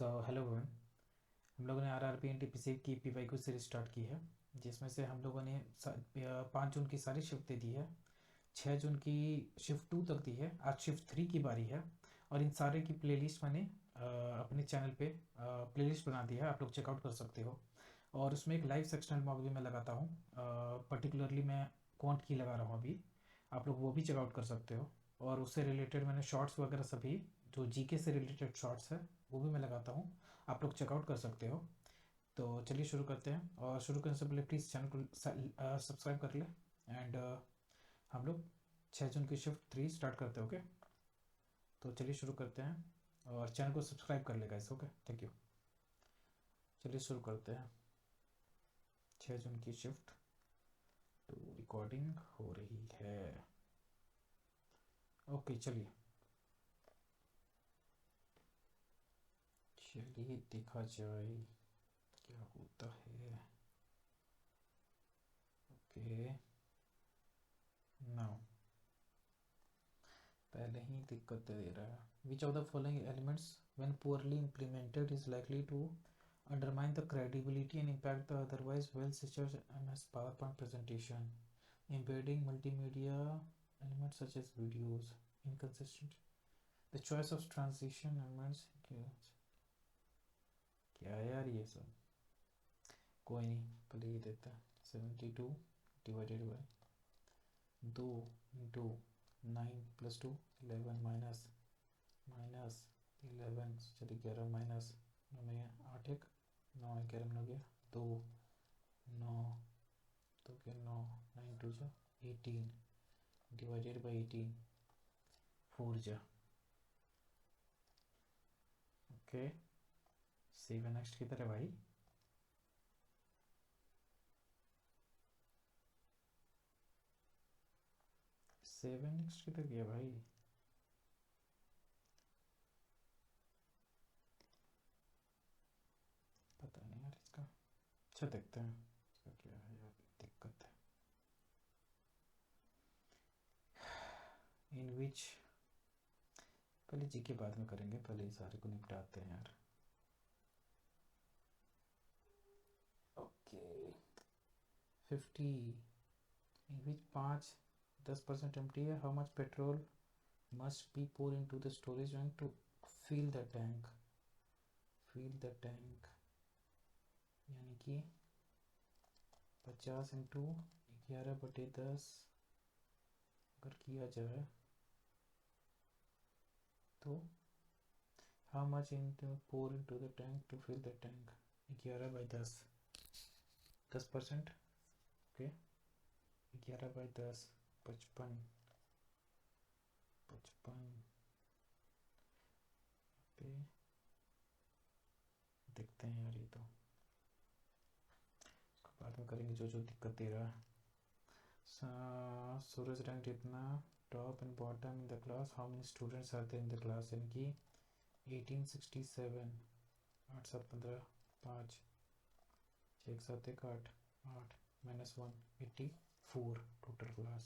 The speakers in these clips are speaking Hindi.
Hello everyone. हम लोगों ने आरआरबी एनटीपीसी की पीवाईक्यू सीरीज स्टार्ट की है, जिसमें से हम लोगों ने 5 जून की सारी शिफ्ट दे दी है। 6 जून की शिफ्ट 2 तक दी है। आज शिफ्ट 3 की बारी है और इन सारे की प्लेलिस्ट मैंने अपने चैनल पे प्लेलिस्ट बना दी है, आप लोग चेकआउट कर सकते हो। और उसमें एक लाइव सेक्शनल मॉक भी मैं लगाता हूँ, पर्टिकुलरली मैं क्वांट की लगा रहा हूँ अभी, आप लोग वो भी चेकआउट कर सकते हो। और उससे रिलेटेड मैंने शॉर्ट्स वगैरह सभी जो जीके से रिलेटेड शॉर्ट्स है वो भी मैं लगाता हूँ, आप लोग चेकआउट कर सकते हो। तो चलिए शुरू करते हैं, और शुरू करने से पहले प्लीज़ चैनल को सब्सक्राइब कर ले। एंड हम लोग 6 जून की शिफ्ट 3 स्टार्ट करते हैं, ओके। तो चलिए शुरू करते हैं और चैनल को सब्सक्राइब कर ले गाइस, ओके, थैंक यू। चलिए शुरू करते हैं। 6 जून की शिफ्ट तो रिकॉर्डिंग हो रही है, ओके। चलिए चलिए देखा जाए क्या होता है, ओके। नाउ पहले ही दिक्कत दे रहा है। Which of the following elements when poorly implemented is likely to undermine the credibility and impact the otherwise well situated MS PowerPoint presentation? Embedding multimedia elements such as videos, inconsistent, the choice of transition elements, क्या है यार ये सब। कोई नहीं, पहले ये देता है 72 डिवाइडेड बाई 2 × 9 + 2 11 माइनस माइनस 11, चलिए 11 माइनस 9 में 8 1 9 11 हो गया 2 9 तो क्या 9 9 2 जा 18 डिवाइडेड बाई 18 4 जा, ओके। 7 नेक्स्ट किधर है भाई? सेवन नेक्स्ट किधर गया भाई? पता नहीं यार इसका। अच्छा देखते हैं इसका क्या है यार, दिक्कत है। इन विच पहले जी के बाद में करेंगे, पहले इस सारे को निपटाते हैं यार, ओके। 50 इन विच 5 10% एम्प्टी है। How much petrol must be poured into the storage tank to fill the tank, यानी कि 50 इंटू 11/10 अगर किया जाए तो how much into pour into the tank to fill the tank, 11/10 10%, okay. 11/10 55 पे देखते हैं यार, ये तो बाद में करेंगे जो जो दिक्कत दे रहा है। सूरज रैंक इतना top and bottom in the class, how many students are there in the class, यानी कि 1867 8 7 15 5 6 1 7 1 8 8 -1 84 टोटल क्लास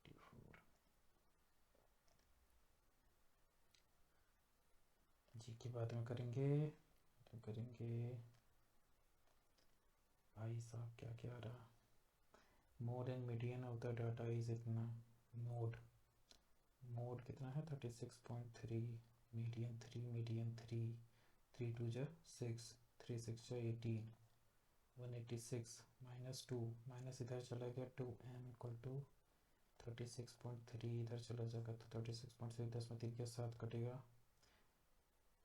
84। जी के बाद में करेंगे तो करेंगे भाई साहब क्या क्या आ रहा। Mode and median of the data is इतना, मोड कितना है 36.3, मीडियन 3 3 2 जा 6 3 6 जा 18 186 -2 माइनस इधर चला गया 2m = 36.3, इधर चला जाएगा तो 36.3 10 में 3 के 7 कटेगा,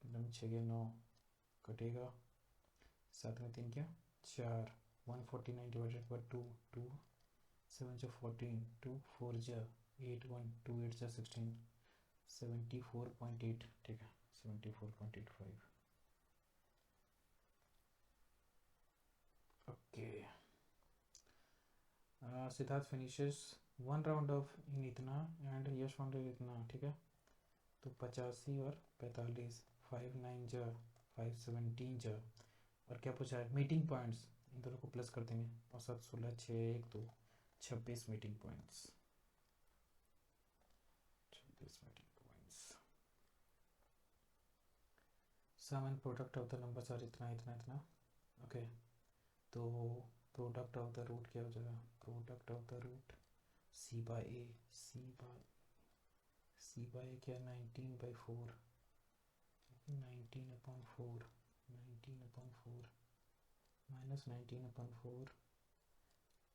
6 गया 9 कटेगा, 7 में 3 क्या 4 149 डिवाइडेड बाई 2 2 7 जा 14 2 4 जा 8 1 2 8 जा 16 74.8, ठीक है 74.85, okay. Siddharth finishes 1 round of in इतना एंड यश वांडे इतना, ठीक है। तो 85 और 45 5 9 जा 5 17 जा, और क्या पूछा है मीटिंग पॉइंट्स, इन दोनों को प्लस कर देंगे और 7 16 6 1 2 26 meeting points, 26 meeting points. Sum and product of the numbers are इतना इतना इतना। ओके, तो प्रोडक्ट ऑफ द रूट क्या हो जाएगा? Product of the root C by A, C by A क्या? 19/4, 19/4, 19/4 माइनस 19/4,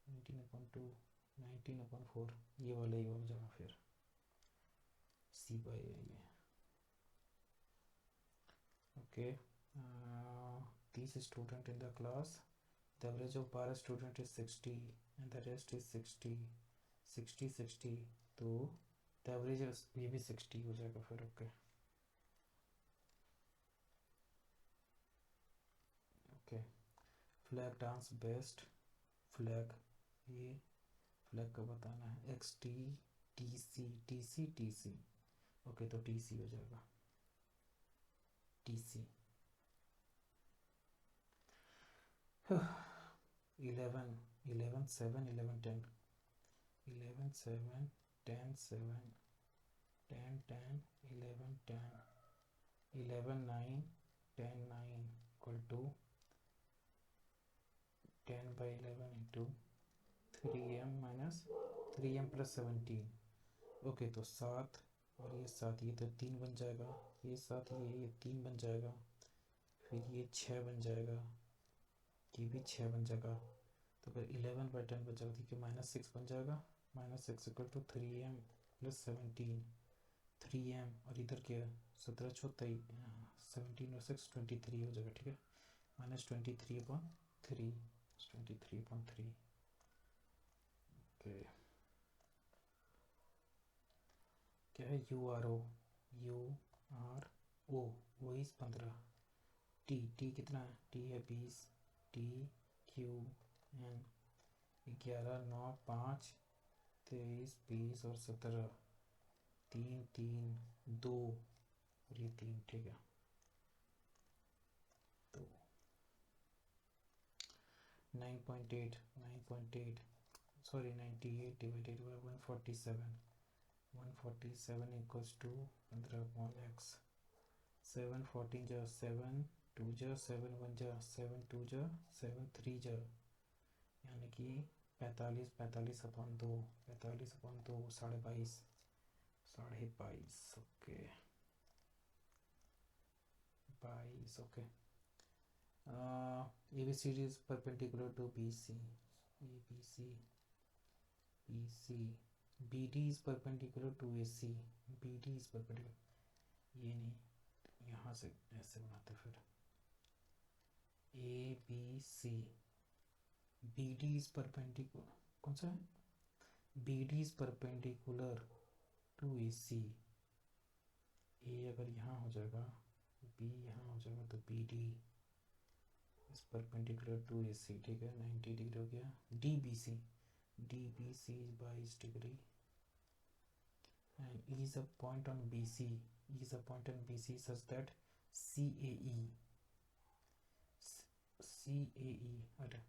19/2, 19/4, ये वाला ही हो जाएगा फिर सी बाई ए ये। Okay, 30 student in the class, the average of 12 student is 60 and the rest is 60 60 60, तो the average ये भी 60 हो जाएगा फिर। Okay okay, flag dance best, flag ये फ्लैग का बताना है, X T T C T C T C. Okay, तो टी सी हो जाएगा, T C. 11 11 7 11 10, 11 7 10 7 10 10 11 10, 11 9 10 9 equal to 10/11 into 3m minus 3m plus 17। Okay, तो 7 और ये 7, ये तो 3 बन जाएगा, ये 7 ये 3 बन जाएगा, फिर ये 6 बन जाएगा, ये भी 6 बन जाएगा, तो फिर 11/10 बन जाएगा, ठीक है, -6 बन जाएगा। -6 equal to 3m plus 17, 3m और इधर क्या 17 24 17 और 6 23 हो जाएगा, ठीक है, -23/3, 23/3। ओके, क्या है? URO, वो इस 15, टी कितना है? टी है 20, TQN 11 9 5 23 20 और 17, 3 3 2 और ये 3, ठीक है, तो 9.8 sorry 98 divided by 147, 147 equals to 15/x, 7 14 जा 7 2 जा 7 1 जा 7 2 जा 7 3 जा, यानी कि 45 45/2, 45/2 22.5, 22.5। Okay 22। Okay, ABCD is perpendicular to BC, ABC BC, BD is perpendicular to AC, BD is perpendicular, ये नहीं, यहाँ से ऐसे बनाते फिर ABC, BD is perpendicular, कौन सा है? BD is perpendicular to AC, A अगर यहाँ हो जाएगा, B यहाँ हो जाएगा, तो BD is perpendicular to AC, ठीक है, 90 डिग्री हो गया। DBC is 22 degree and E is a point on BC, such that CAE अरे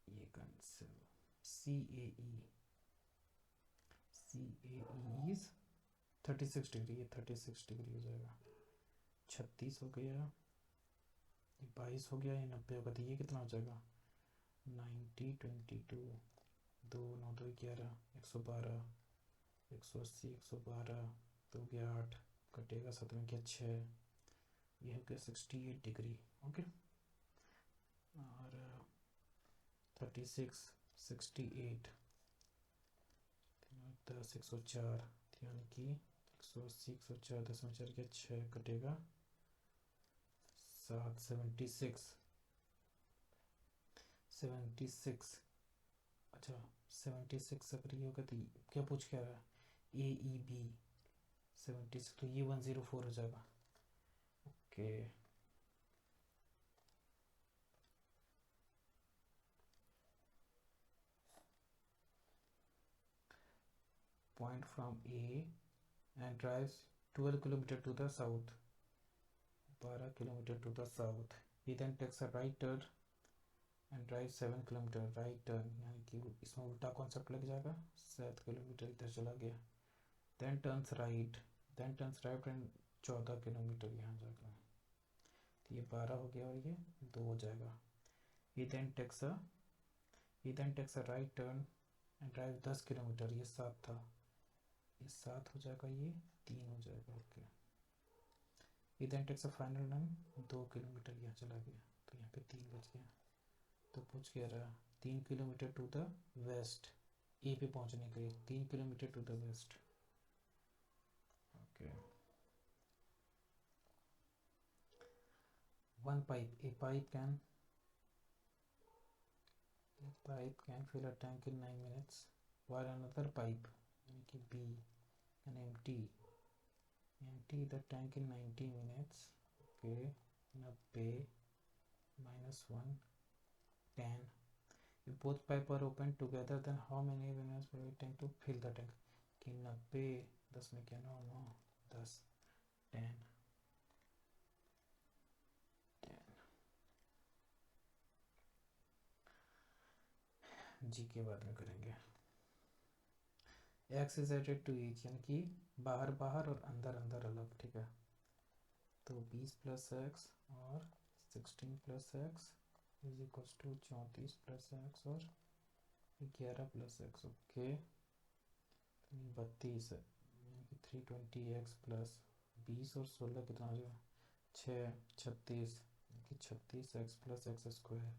ये कैंसिल, CAE is 36 डिग्री, ये 36 डिग्री हो जाएगा, 36 हो गया, ये 22 हो गया, ये 90 होगा, तो ये कितना हो जाएगा? 90 22 2 9 2 11 112 180 112, तो गया 8, कटेगा 7 में क्या 6, ये हो गया 68 डिग्री। ओके, और 36 68 10 104, यानी कि 180 104 10 में 4 क्या 6, कटेगा 7, 76 अच्छा 76 अगर ये होगा तो क्या पूछ क्या रहा है? AEB 76, तो ये 104 हो जाएगा। Okay, point from A and drives 12 kilometer to the south, 12 kilometer to the south, he then takes a right turn and drives 7 kilometre, right turn, यानी कि इसमें उल्टा कॉन्सेप्ट लग जाएगा, 7 किलोमीटर इधर चला गया, then turns right, then turns right and 14 kilometre यहाँ जाएगा, तो ये 12 हो गया और ये 2 हो जाएगा। ये then takes a right turn and drive 10 kilometre, ये 7 था, ये 7 हो जाएगा, ये 3 हो जाएगा। ओके, ये then takes a final run 2 kilometre यहाँ चला गया, तो यहाँ पे 3 बच गया। तो पूछ क्या रहा, 3 kilometre to the west, A पे पहुँचने के लिए 3 kilometre to the west. Okay, one pipe, a pipe can fill a tank in 9 minutes, while another pipe B can empty the tank in 90 minutes. Okay, 90 minus 1 10. If both pipe are open together, then how many minutes will it take to fill the tank? कि 90 10 में क्या 9 10 10 जी के बाद में करेंगे। X is added to each, यानी कि बाहर बाहर और अंदर अंदर अलग, ठीक है। तो 20 प्लस एक्स और 16 plus X is equal to 34 plus X और 11 प्लस एक्स। ओके, 32 है, यानी कि 320 एक्स प्लस 20 और 16 कितना हो जाएगा 6 36, यानी कि 36 X plus X square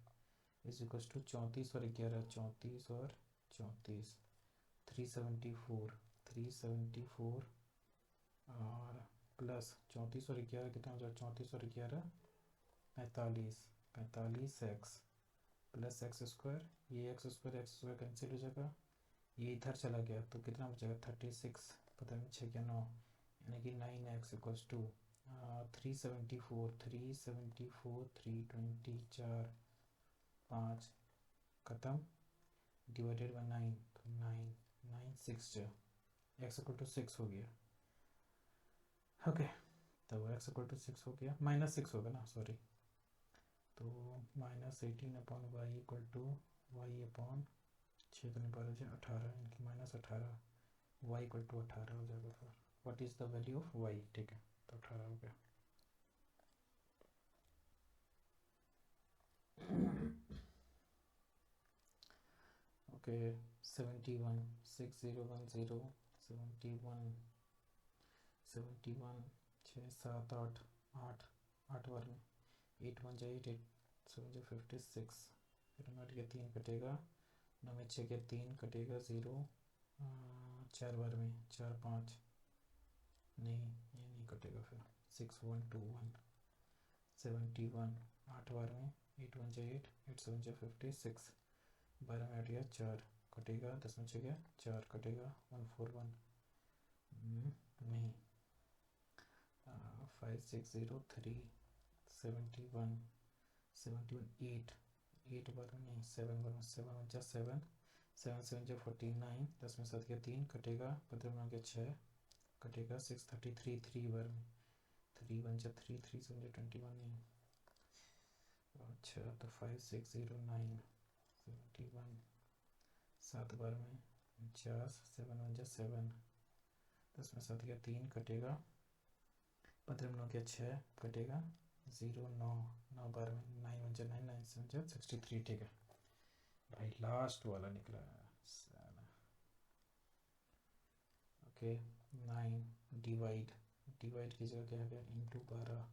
is equal to 34 और 11 34 और 34 374 और प्लस 34 और 11 कितना हो जाएगा 34 और 11 45 एक्स प्लस एक्स स्क्वायर, ये एक्स स्क्वायर कैंसिल हो जाएगा, ये इधर चला गया तो कितना बचेगा 36, पता नहीं 6 क्या 9, यानी कि 9x इक्वल्स टू 374 320 4 5 खत्म डिवाइडेड बाई 9, तो 9 6 जो x इक्वल टू 6 हो गया। ओके, तो x इक्वल टू 6 हो गया, -6 होगा ना, सॉरी, तो -18 upon Y equal to Y upon 6 तो नहीं पा रहे 18, यानी कि -18 वाई इक्वल टू 18 हो जाएगा। फिर what is the value of Y, ठीक है, तो 18 हो गया। ओके, 71 6010 71 71 6 7 8 8 8 बार में 8 1 जा 8 8 7 जा 56, फिर 9 के 3 कटेगा, 9 में 6 के 3 कटेगा 0, 4 बार में 4 5 नहीं, ये नहीं कटेगा, फिर 6 1 2 1 71 8 बार में 8 1 जा 8 8 7 जा 56, 12 में 8 गया 4 कटेगा, 10 में 6 गया 4 कटेगा 1 4 1 नहीं 5 6 0 3 71 8 8 बार में नहीं 7 बार में 7 1 जा 7 7 7 जा 49, 10 में 7 गया 3 कटेगा, 15 में गया 6 कटेगा 6 33 3 बार में 3 1 जा 3 3 7 जा 21 नहीं, अच्छा तो 5 6 0 9 71 7 बार में 50 7 1 जा 7, 10 में 7 गया 3 कटेगा, 15 में 9 गया 6 कटेगा 0 9 9 बार में 9 1 जा 9 9 7 जा 63, ठीक है भाई, लास्ट वाला निकला। ओके, 9 डिवाइड की जगह क्या है इंटू 12,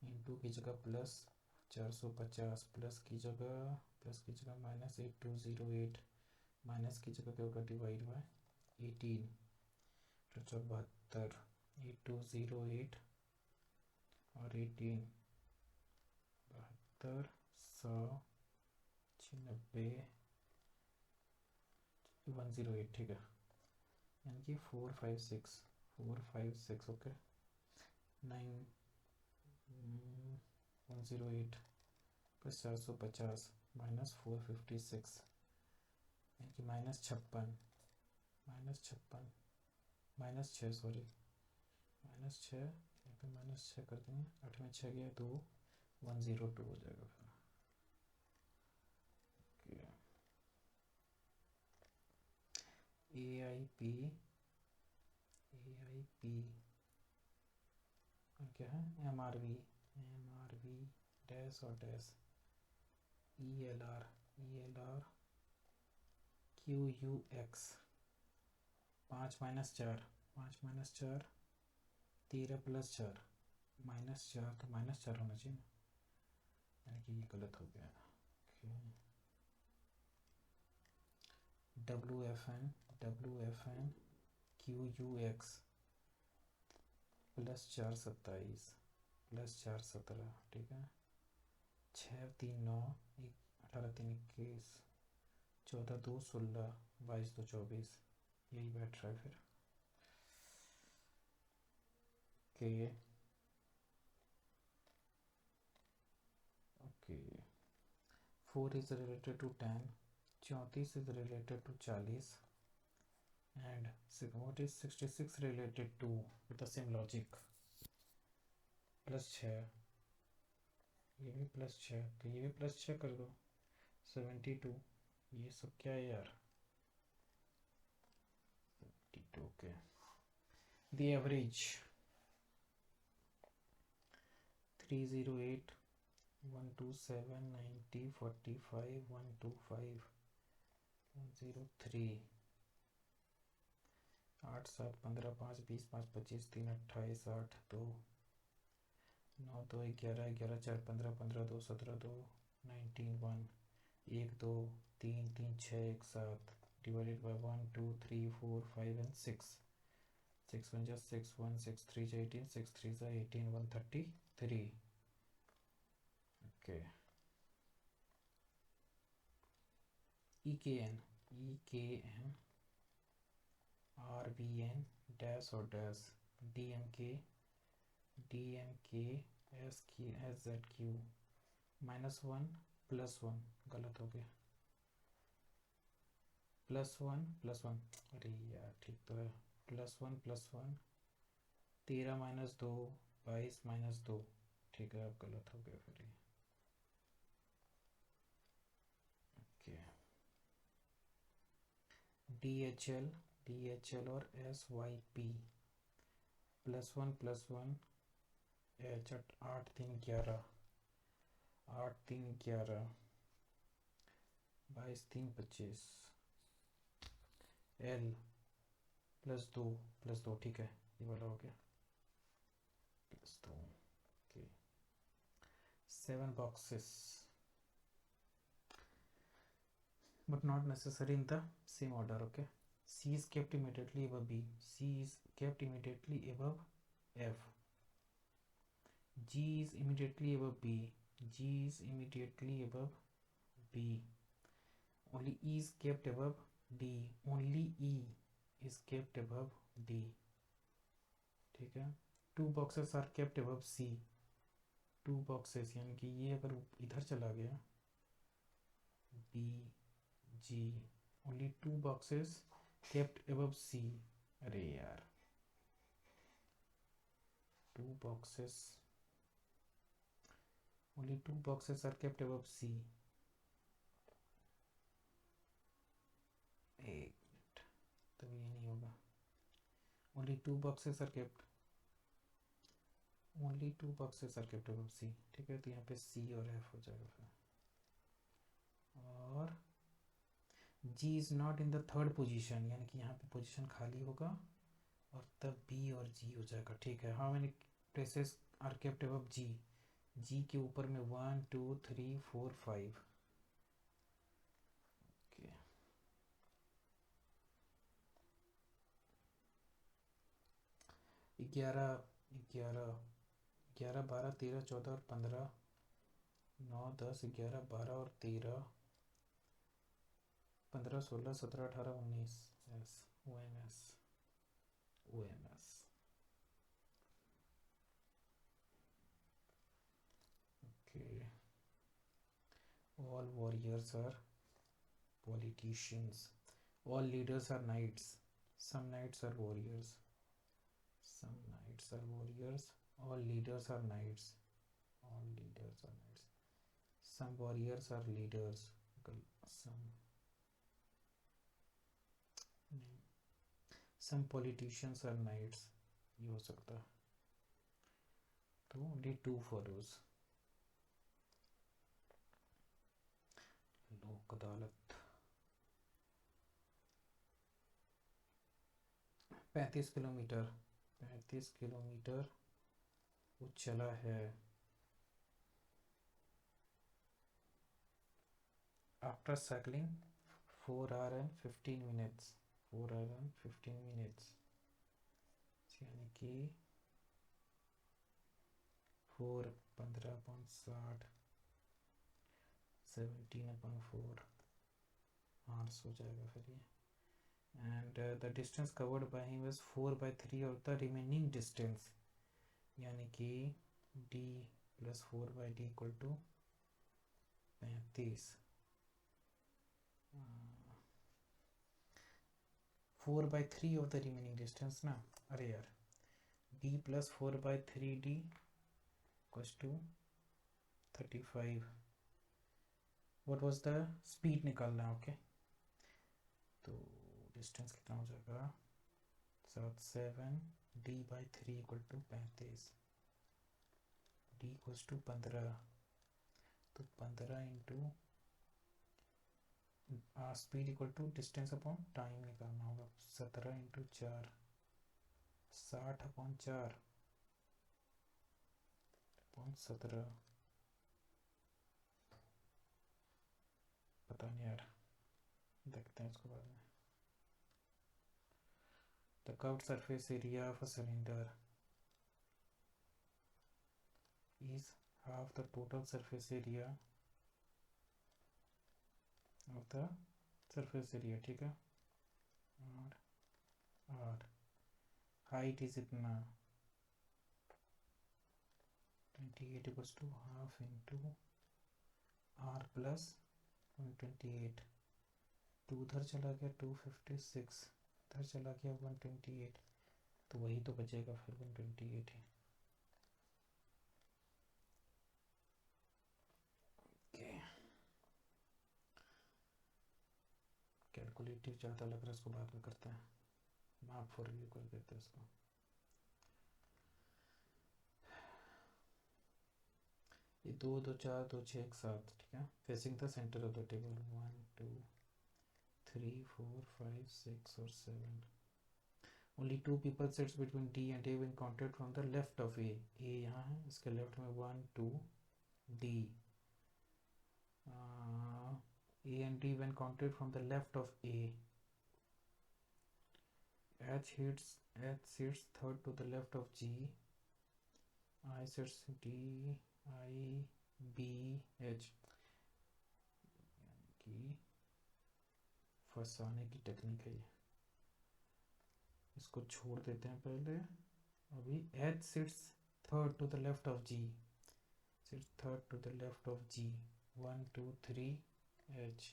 इंटू की जगह प्लस 450, प्लस की जगह -8208, माइनस की जगह क्या होगा डिवाइड बाय 18, तो 72 8208 और 18 72 100 108, ठीक है, यानी कि 456 ओके 9 108 प्लस 450 माइनस 456, यानी कि -56 -6 सॉरी -6, यहाँ पे -6 कर देंगे, 8 में 6 गया 2 102 हो जाएगा। फिर AIP क्या है, MRV, MRV डैश और dash, ELR, ELR QUX, 5 minus 4, 5 minus 4 13 plus 4 minus 4, तो माइनस 4 होना चाहिए, यानी कि ये गलत हो गया। WFN QUX प्लस 4 27 प्लस 4 17, ठीक है। 6 3 9 18 3 21 14 2 16 22 2 24, यही बैठ रहा है फिर। Okay 4 is related to 10, 34 is related to 40, and what is 66 related to, with the same logic, plus 6, ये भी प्लस 6, तो ये भी प्लस 6 कर दो, 72, ये सब क्या है यार, 72, okay. The average 308 127 90 45 125 103 8 7 15 5 20 5 25 3 28 8 2 9 2 11 11 4 15 15 2 17 2 19 1 1 2 3 3 6 1 7 divided by 1 2 3 4 5 and 6, 6 1 just 6 1 6 3 18 6 3 18 133, okay। EKN RBN dash और dash DMK SZQ -1 +1, गलत हो गया, +1 अरे यार ठीक तो है, +1 +1 13 - 2 22 - 2, ठीक है, अब गलत हो गया फिर ये, ओके। DHL और SYP +1 +1 H 8 3 11 8 3 11 22 3 25 L +2 ठीक है, ये वाला हो गया, +2, okay. 7 boxes but not necessary in the same order, okay। C is kept immediately above B, C is kept immediately above F, G is immediately above B, G is immediately above B, only E is kept above D, only E is kept above D, ठीक है। 2 boxes are kept above C, 2 boxes यानी कि ये अगर इधर चला गया B G, only 2 boxes kept above C, अरे यार 2 boxes, only 2 boxes are kept above C, एक मिनट, तब ये नहीं होगा, only 2 boxes are kept above C, ठीक है, तो यहाँ पे C और F हो जाएगा फिर, और G is not in the third position, यानी कि यहाँ पे पोजीशन खाली होगा और तब B और G हो जाएगा, ठीक है। How many places are kept above G, G के ऊपर में 1 2 3 4 5, ओके। 11 11 11 12 13 14 और 15 9 10 11 12 और 13 15 16 17 18 19, yes, OMS okay। All warriors are politicians, all leaders are knights, some knights are warriors, all leaders are knights, some warriors are leaders, some politicians are knights, ये हो सकता है, तो ओनली 2 follows। लोक अदालत 35 किलोमीटर, 35 किलोमीटर वो चला है। After cycling 4 hour and 15 minutes, 4 hour and 15 minutes, यानी कि 4 15/60 17/4 आर्स हो जाएगा फिर ये। and the distance covered by him was 4/3 of the remaining distance, यानी कि d plus 4/d equal to 35। 4/3 of the remaining distance ना, अरे यार d plus 4/3d equals to 35। what was the speed निकालना है, ओके। तो डिस्टेंस कितना हो जाएगा 7 d/3 equal to 35, d equals to 15, तो 15 into speed equal to distance upon time निकालना होगा। 17 इंटू 4 60/4 अपॉन 17, पता नहीं यार, देखते हैं इसको बाद में। The curved surface area of a cylinder is half the total surface area of the surface area, ठीक है। और हाइट इज इतना 28 equals to half into r plus 128, 2 उधर चला गया 256, इधर चला गया 128, तो वही तो बचेगा फिर 128 ही। कैलकुलेटिव ज़्यादा लग रहा है, इसको बाद में करते हैं, मार्क फॉर रिव्यू कर देते हैं इसको। ये 2 2 4 2 6 1 7, ठीक है। Facing the centre of the table 1 2 3 4 5 6 और 7। Only 2 people sits between D and A when counted from the left of A। A यहाँ है, इसके लेफ्ट में 1 2 D। A and D when counted from the left of A। H sits third to the left of G। I sits D I B H। कि फंसाने की टेक्निक है ये, इसको छोड़ देते हैं पहले। अभी H sits third to the left of G, sits third to the left of G 1 2 3 H।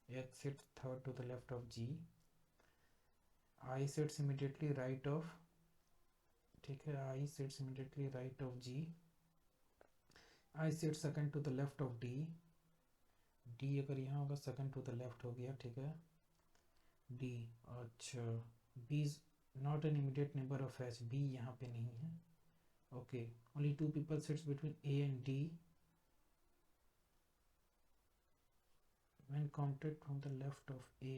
H sits third to the left of G। I sits immediately right of, ठीक है, I sits immediately right of G। I sits second to the left of D। D अगर यहाँ होगा second to the left हो गया, ठीक है। D अच्छा, B is not an immediate neighbor of H, B यहाँ पे नहीं है, okay. only 2 people sits between A and D when counted from the left of A,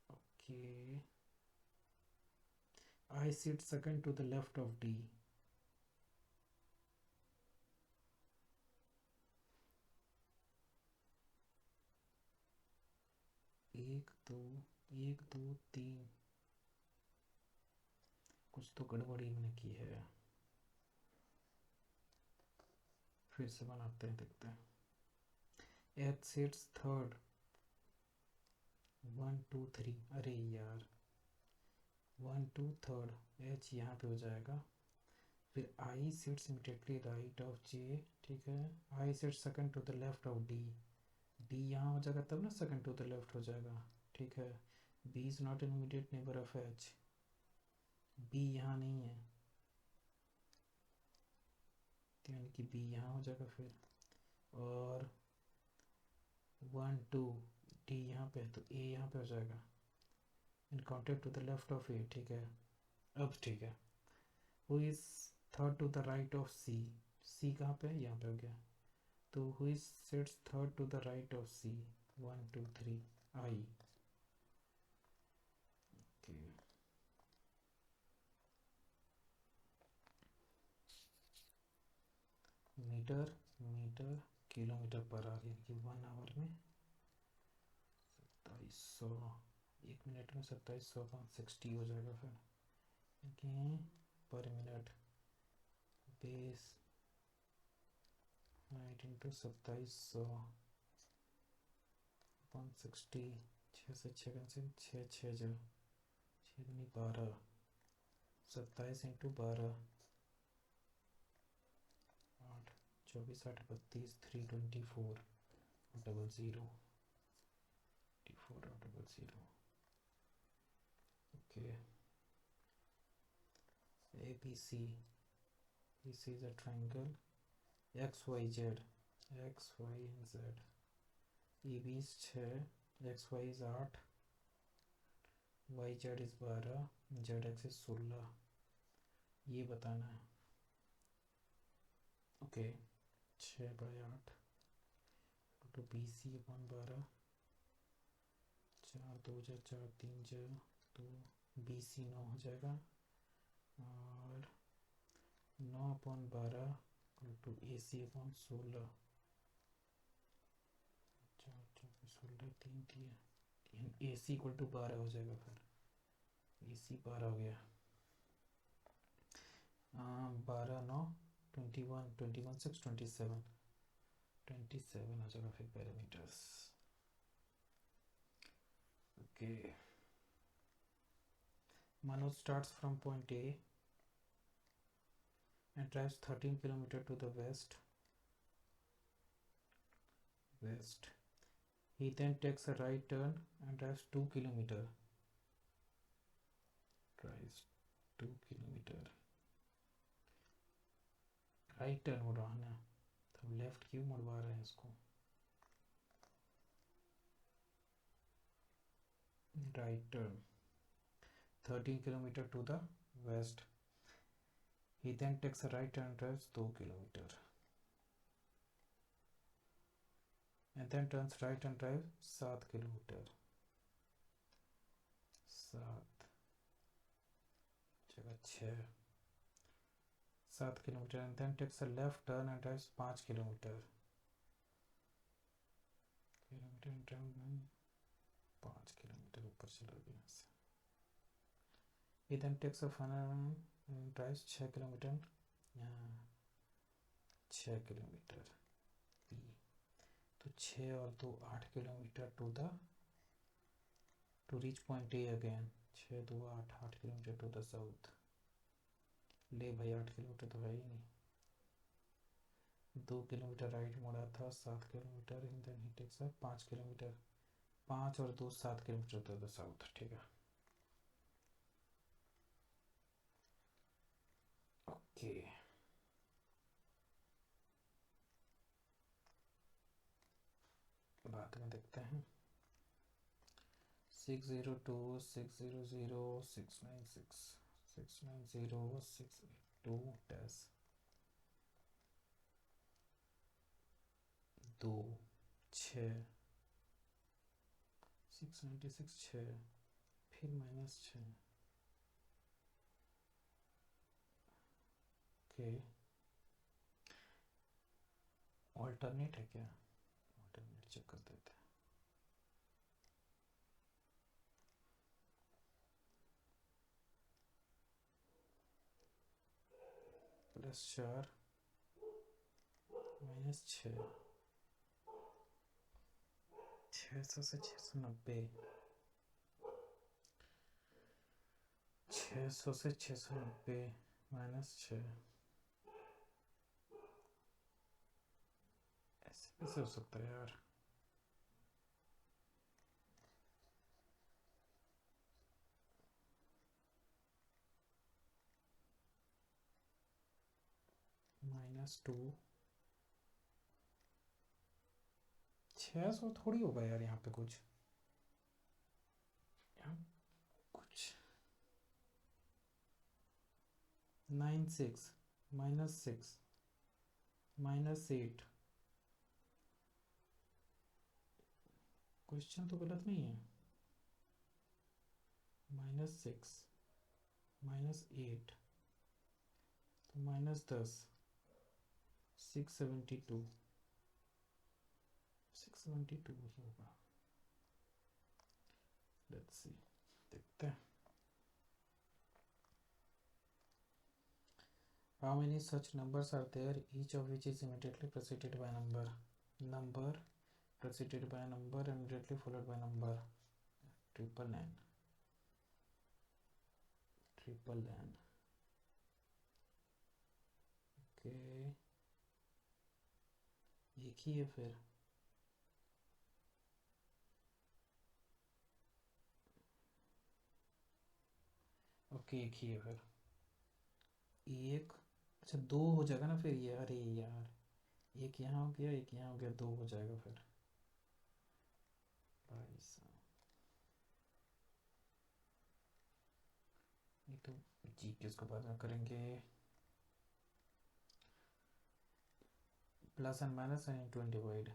okay। I sit second to the left of D। एक दो तीन, कुछ तो गड़बड़ी मैंने की है, फिर से बनाते हैं, देखते हैं। H sits third 1 2 3, अरे यार 1 2 थर्ड, H यहाँ पे हो जाएगा। फिर I sits immediately right of J, ठीक है। I sits second to the left of D, D यहाँ हो जाएगा तब ना second to the left हो जाएगा, ठीक है। B is not an immediate neighbor of H, B यहाँ नहीं है, यानी कि B यहाँ हो जाएगा फिर। और 1 2 D यहाँ पे है, तो A यहाँ पे हो जाएगा। In counted to the left of A, ठीक है। अब ठीक है। Who is third to the right of C, C कहाँ पे है, यहाँ पे हो गया। तो who is sits third to the right of C, 1 2 3 I. Metre metre kilometre per hour, यानी कि 1 आवर में 2700, 1 मिनट में 2760 हो जाएगा फिर, कि पर मिनट बेस 8 इंटू 2700 160, 6 से 6 कैंसिल, 6 6 जो 6 दूनी 12, 27 into 12 8, 24 8 32, 324 00 24 00। Okay, ABC, this is a triangle XYZ, XY and Z, EB is 6, XY is 8, YZ is 12, ZX is 16, ये बताना है। ओके, 6/8 तो BC अपन 12, 4 2 जा 4 3 जा, तो BC 9 हो जाएगा, और 9/12 to AC upon 16, 4 4 16 3 3 AC equal to 12 हो जाएगा, फिर AC 12 हो गया। 12 9 21, 21 6 27, 27 हो जाएगा फिर parameters. Okay, Manoj starts from point A and drives 13 kilometer to the west. He then takes a right turn and drives 2 kilometer. Drives 2 kilometer. Right turn हो रहा है ना, तो लेफ्ट क्यों मुड़वा रहे हैं इसको। Right turn 13 kilometer to the west. He then takes a right turn and drives 2 kilometer. And then turns right and drives 7 kilometer. 7 जगह 6, 7 kilometre, and then takes a left turn and drives 5 kilometre. 5 kilometre ऊपर चला गया से। He then takes a final and drives 6 kilometre, 6 kilometre B, तो 6 और 2 8 kilometre to reach point A again। 6 2 8 8 kilometre to the south। ले भाई 8 किलोमीटर तो है ही नहीं। 2 किलोमीटर राइट मुड़ा था, 7 किलोमीटर, and then he takes 5 kilometre, 5 और 2 7 किलोमीटर टू द साउथ। ठीक है, ओके। बाद में देखते हैं। 602 600 696 690 682 10 2 6 696 6, फिर -6। ओके, ऑल्टरनेट है क्या, ऑल्टरनेट चेक कर देते हैं। +4 -6, 600 से 690, 600 से 690 -6, ऐसे कैसे हो सकता है यार। -2, 600 थोड़ी होगा यार, यहाँ पे कुछ, यहाँ कुछ 9 6 -6 -8। क्वेश्चन तो गलत नहीं है। -6 -8 तो -10 672 672 ही होगा। लेट्स सी, देखते हैं। How many such numbers are there, each of which is immediately preceded by a number preceded by a number and immediately followed by number? Triple n okay, एक ही है फिर। ओके, एक ही है फिर। एक, अच्छा दो हो जाएगा ना फिर ये, अरे यार, एक यहाँ हो गया, एक यहाँ हो गया, दो हो जाएगा फिर। भाई साहब, ये तो जीके इसको बाद में करेंगे। Plus and minus and into and divide,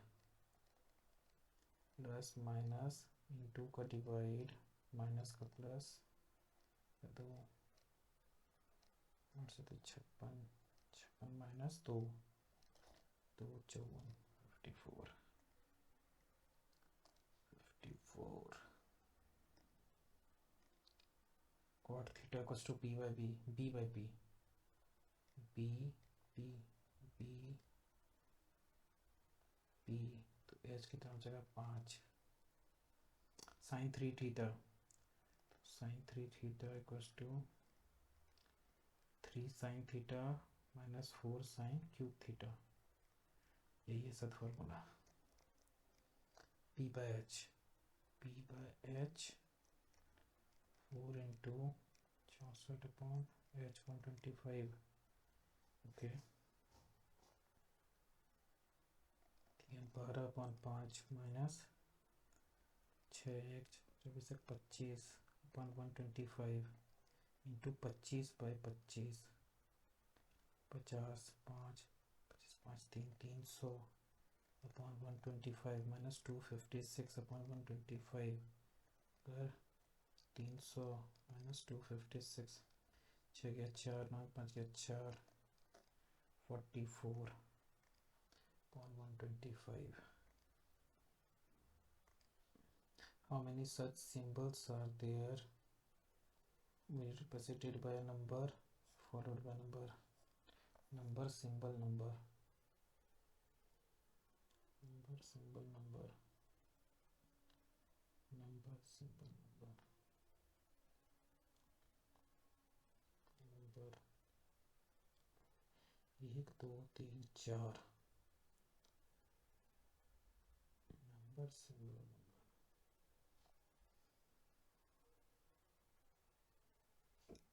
plus minus into का डिवाइड, माइनस का प्लस, दो 56 56 माइनस दो, 54 54 cot theta equals to p by b by p, b p b p, तो h की तरफ जगह 5, sin 3 theta, sin 3 theta equals to 3 sin theta minus 4 sin cube theta, यही है सब formula. p by h 4 into 64 upon h 125, okay, 12/5 minus 6 24 25 upon 125 into 25/25, 50 5 25 5 300 upon 125 minus 256 upon 125, अगर 300 माइनस 256, 6 गया 4 9 5 गया 4, 44 upon 125. How many such symbols are there represented by a number followed by number? Number symbol number, number symbol number, number symbol number, number 1 2 3 4, number symbol number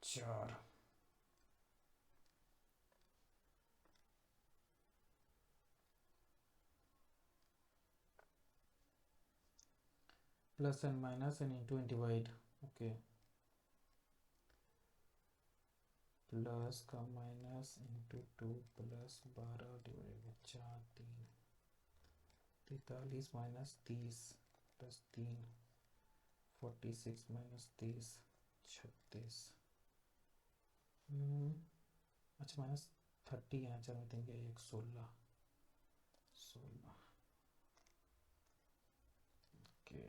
4। Plus and minus and into and divide, okay, plus का माइनस इंटू 2 प्लस 12 divide by 4 3 43 minus 30 plus 3 46 minus 30 36, अच्छा माइनस 30 यहाँ चल देंगे, एक 16 ओके।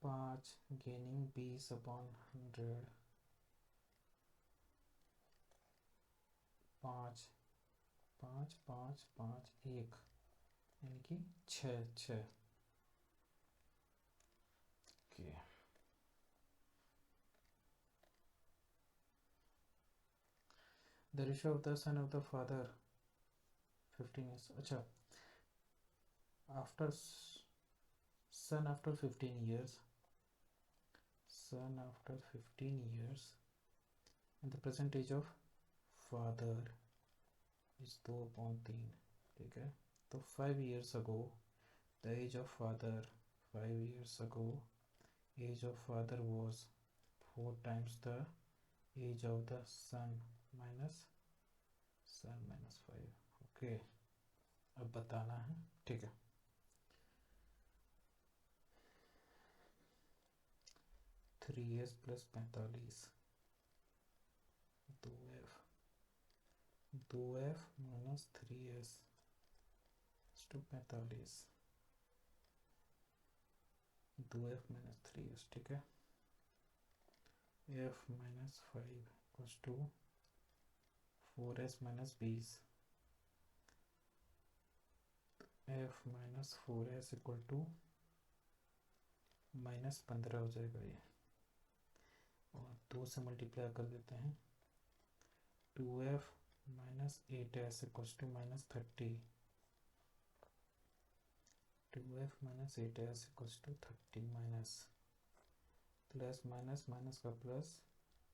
पाँच गेनिंग 20 अपॉन 100, 5 5 5 5 1, यानी कि 6 okay. The ratio of the son of the father 15 years, अच्छा, after son after 15 years, son after 15 years and the present age of father is 2/3, ठीक है। तो 5 years ago the age of father, 5 years ago age of father was 4 times the age of the son minus 5. Okay, अब बताना है, ठीक है। 3s plus 45, 2f minus 3s to 45, 2f minus 3s, ठीक है। f minus 5 equals to 4s minus 20, f minus 4s equal to minus 15 हो जाएगा ये, और 2 से मल्टीप्लाई कर देते हैं। 2f minus 8s equals to minus 30, 2f minus 8s equals to 30 minus plus minus minus का प्लस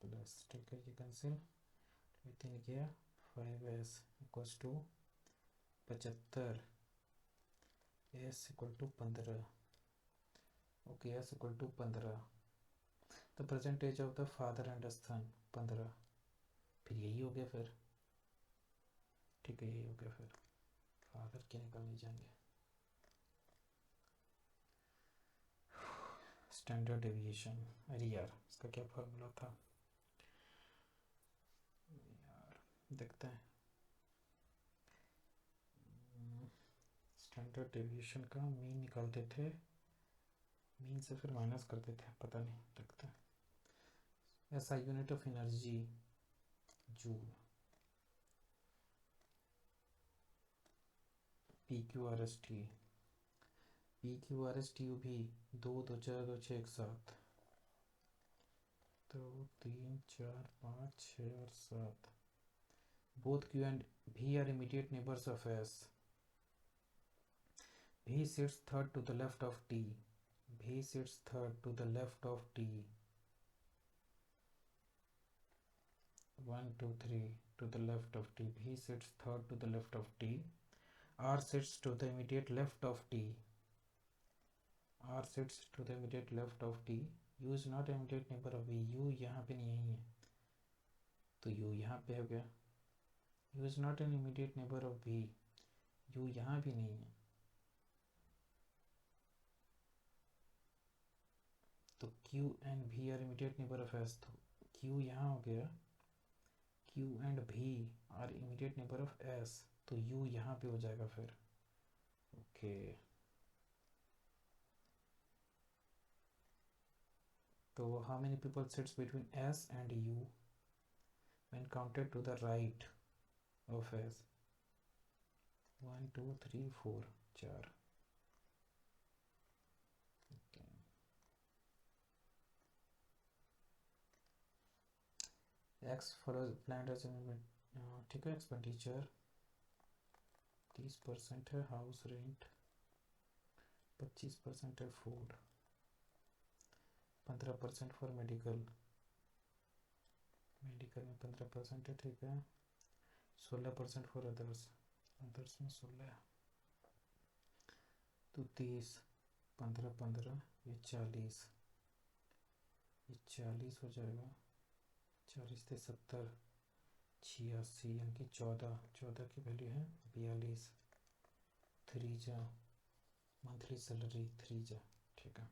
प्लस, ठीक है, ये कैंसिल, लेकिन क्या 5s equals to 75, s equal to 15, okay, s equal to 15, तो present age of the father and son 15, फिर यही हो गया फिर, ठीक है, यही हो गया फिर, फादर के निकल नहीं जाएंगे। स्टैंडर्ड डेविएशन, अरे यार इसका क्या फॉर्मूला था यार, देखते हैं। स्टैंडर्ड डेविएशन का मीन निकालते थे, मीन से फिर माइनस करते थे, पता नहीं, देखते हैं। ऐसा unit of energy joule, P Q R S T, P Q R S T भी 2 2 4 2 6 एक साथ, 2 3 4 5 6 और 7, both q and v are immediate neighbors of s, v sits third to the left of t, v sits third to the left of t, 1 2 3 to the left of t, v sits third to the left of t, r sits to the immediate left of t, r sits to the immediate left of t, u is not immediate neighbor of v, u यहाँ पे नहीं है, तो u यहाँ पे हो गया, u is not an immediate neighbor of v, u यहाँ भी नहीं है, तो q and v are immediate neighbor of s, तो q यहाँ हो गया, q and v are immediate neighbor of s, तो u यहाँ पे हो जाएगा फिर, ओके। तो how many people sits between s and u when counted to the right of s? 1 2 3 4, 4, x follows plan as, ठीक है, एक्सपेंडिचर 30% है, हाउस रेंट 25% है, फूड 15% फॉर मेडिकल, मेडिकल में 15% है, ठीक है, 16% फॉर अदर्स, अदर्स में 16, तो 30 15 15, ये 40, ये 40 हो जाएगा, 40 से 70, 86, यानी कि 14 की वैल्यू है 42, 3 जा मंथली सैलरी 3 जा, ठीक है।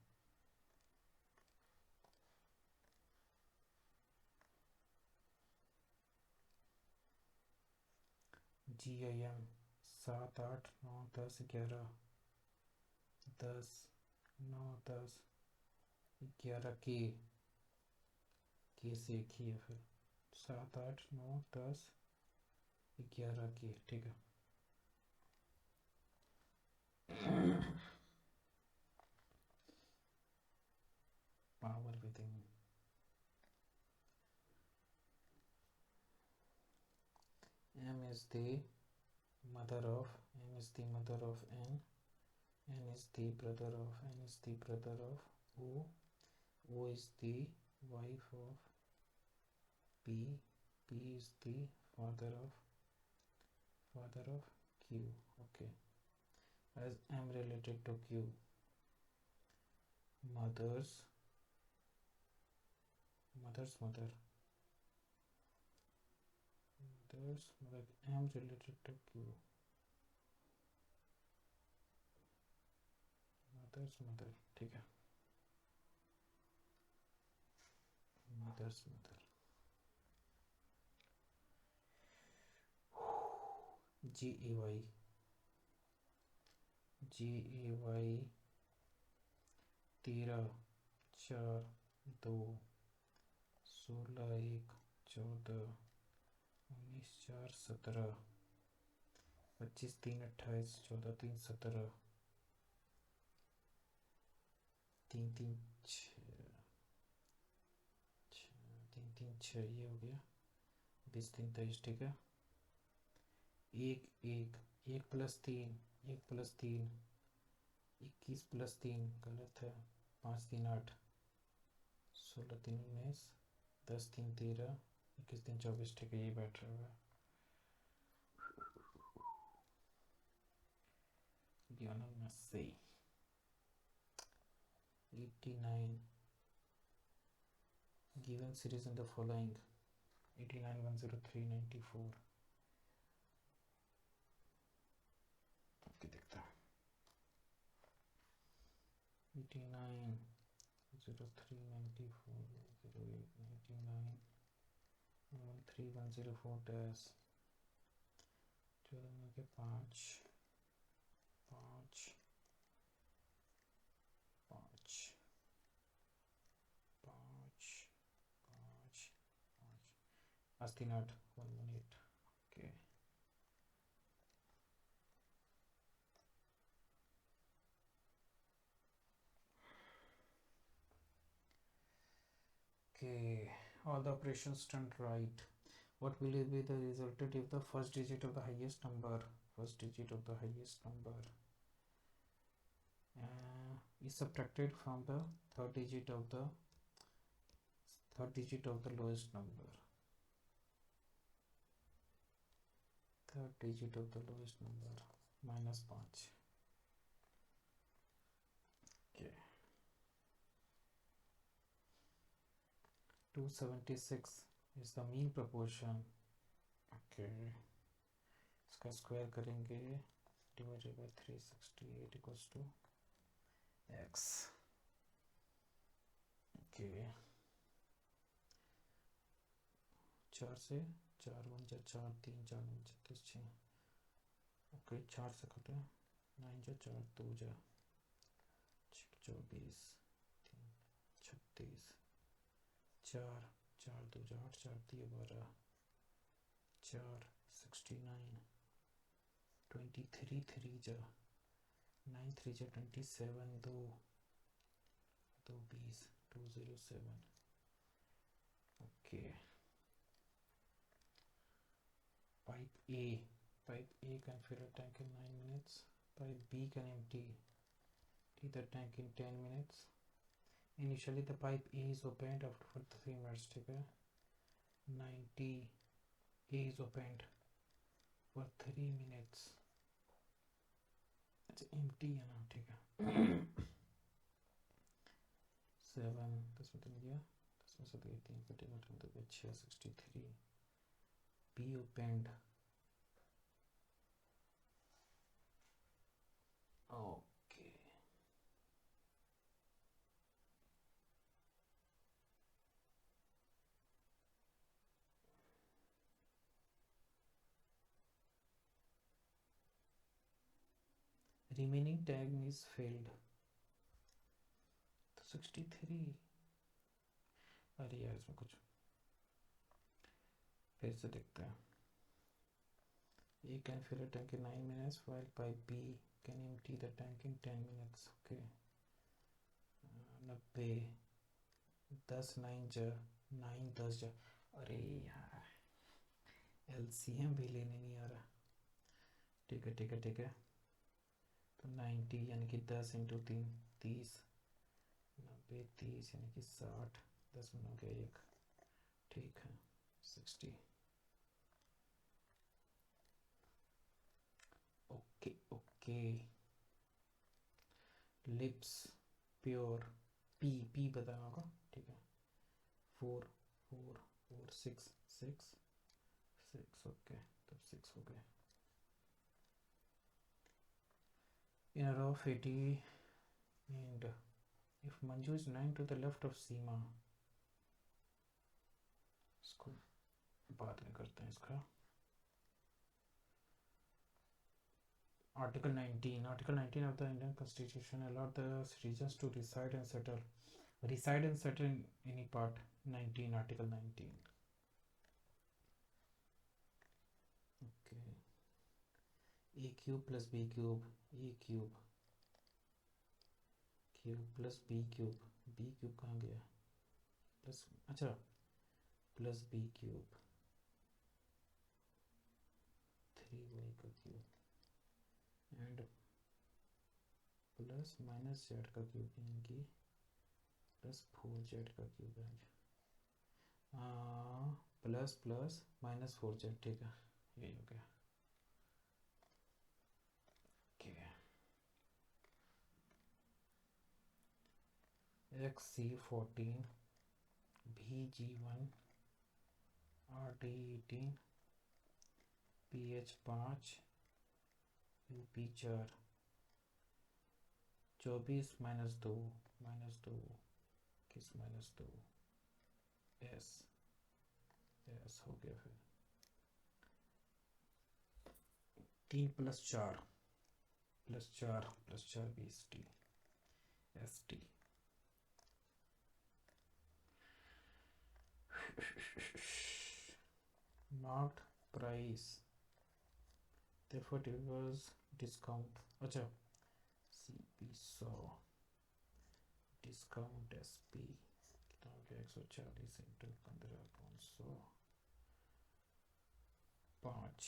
GIM 7 8 9 10 11, 10 9 10 11, के से एक ही है, फिर 7 8 9 10 11 के, ठीक है। Power within, m is the mother of n, is the mother of n, n is the brother of n, is the brother of o, o is the wife of p, p is the father of q, okay, as m related to q, mothers mothers mother, mothers mother M related to Q, mothers mother, ठीक है, mothers mother, G A Y, G A Y 13 4 2 16 1 14 19 4 17 25 3 28 14 3 17 3 3 6 3 3 6, ये हो गया 20 3 23, ठीक है। एक एक एक प्लस 3, एक प्लस 3 21 प्लस 3 गलत है, 5 3 8 16 3 19 10 3 13 21 3 24, ठीक है, ये बैठ रहा है। में से 89 given series in the following 89 103 94, देखता है 89 03 94 08 99 113 104 डैश 14 के 5 5 5 5 5 8 118, okay. Okay, all the operations done right. What will be the resultant if the first digit of the highest number is subtracted from the third digit of the lowest number, minus 5, okay। 276 is the mean proportion, okay। इसका स्क्वायर करेंगे, divided by 368 equals to x, okay. 4 से 4 1 जा 4 3 4 9 36 6, ओके। 4 से कटे 9 जा 4 2 जा 24 3 36 4 4 2 जा 8 4 3 12 4 69 23 3 जा 9 3 जा 27 2 2 20 207, okay. Pipe A can fill a tank in 9 minutes. Pipe B can empty the tank in 10 minutes. Initially the pipe A is opened after 3 minutes, ठीक है। 90 A is opened for 3 minutes, अच्छा empty है ना, ठीक है। 7 10 में तो नहीं गया, 10 में से 3 कटेगा तो 6 63 B opened, okay। remaining tag is filled, तो 63, अरे यार इसमें कुछ फिर से देखते हैं। A can fill a tank in 9 minutes while pipe B can empty the tank in 10 minutes, okay। 90 10 9 जा 9 10 जा, अरे यार LCM भी लेने नहीं आ रहा, ठीक है ठीक है ठीक है। तो 90 यानी कि 10 इंटू 3 30, 90 30 यानी कि 60, 10 में हो गया 1, ठीक है 60, okay okay. Lips pure P बताना होगा, ठीक है। 4 4 4 6 6 6 ओके, तब 6 हो गए। In a row of 80 and if Manju is 9 to the left of Seema, इसको बात नहीं करते हैं इसका। Article 19 of the Indian Constitution allowed the citizens to reside and settle in any part. 19 Article 19 okay। a cube plus b cube, a cube plus b cube कहाँ गया, प्लस, अच्छा, प्लस b cube 3y का cube and plus minus Z का क्यूब, यानी कि प्लस 4z का क्यूब है, प्लस प्लस माइनस 4z, ठीक है, यही हो गया। XC14 VG1 RD18 PH5 UP4 24 -2 किस -2 S हो गया। फिर 3 + 4 20 ST marked price, therefore it was discount, अच्छा, CP 100 डिस्काउंट SP कितना हो गया, 140 इंटू 15/100 5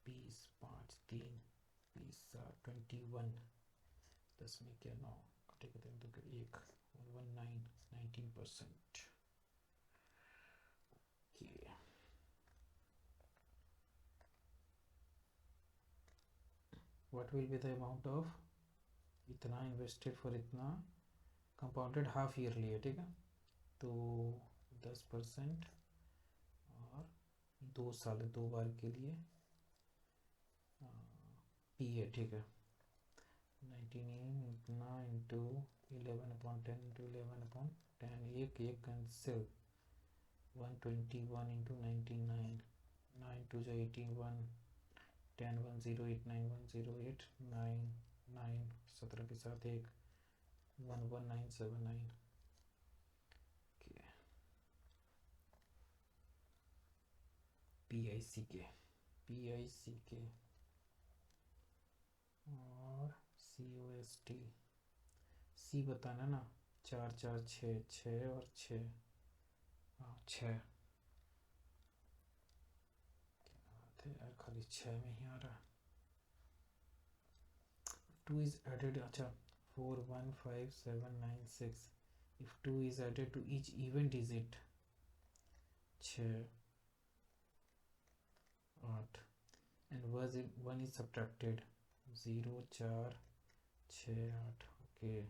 20 5 3 20 21 10 में क्या 9 कटेगा 3 2 1 119 19%। What will be the amount of इतना इन्वेस्टेड फॉर इतना, कंपाउंडेड हाफ ईयरली है, ठीक है, तो 10% और 2 साल 2 बार के लिए P है, ठीक है, 19 इतना इंटू 11/10 इंटू 11/10 एक कैंसिल 121 इंटू 99 9 2 जो 18 1 10 108 9 108 9 9 17 के साथ एक 11979 PIC के और COST C बताना ना, 4 4 6 6 और 6 6 यार, खाली 6 में ही आ रहा। 2 is added, अच्छा, 4 1 5 7 9 6 if 2 is added to each even digit 6 8 and 1 is subtracted 0 4 6 8 okay।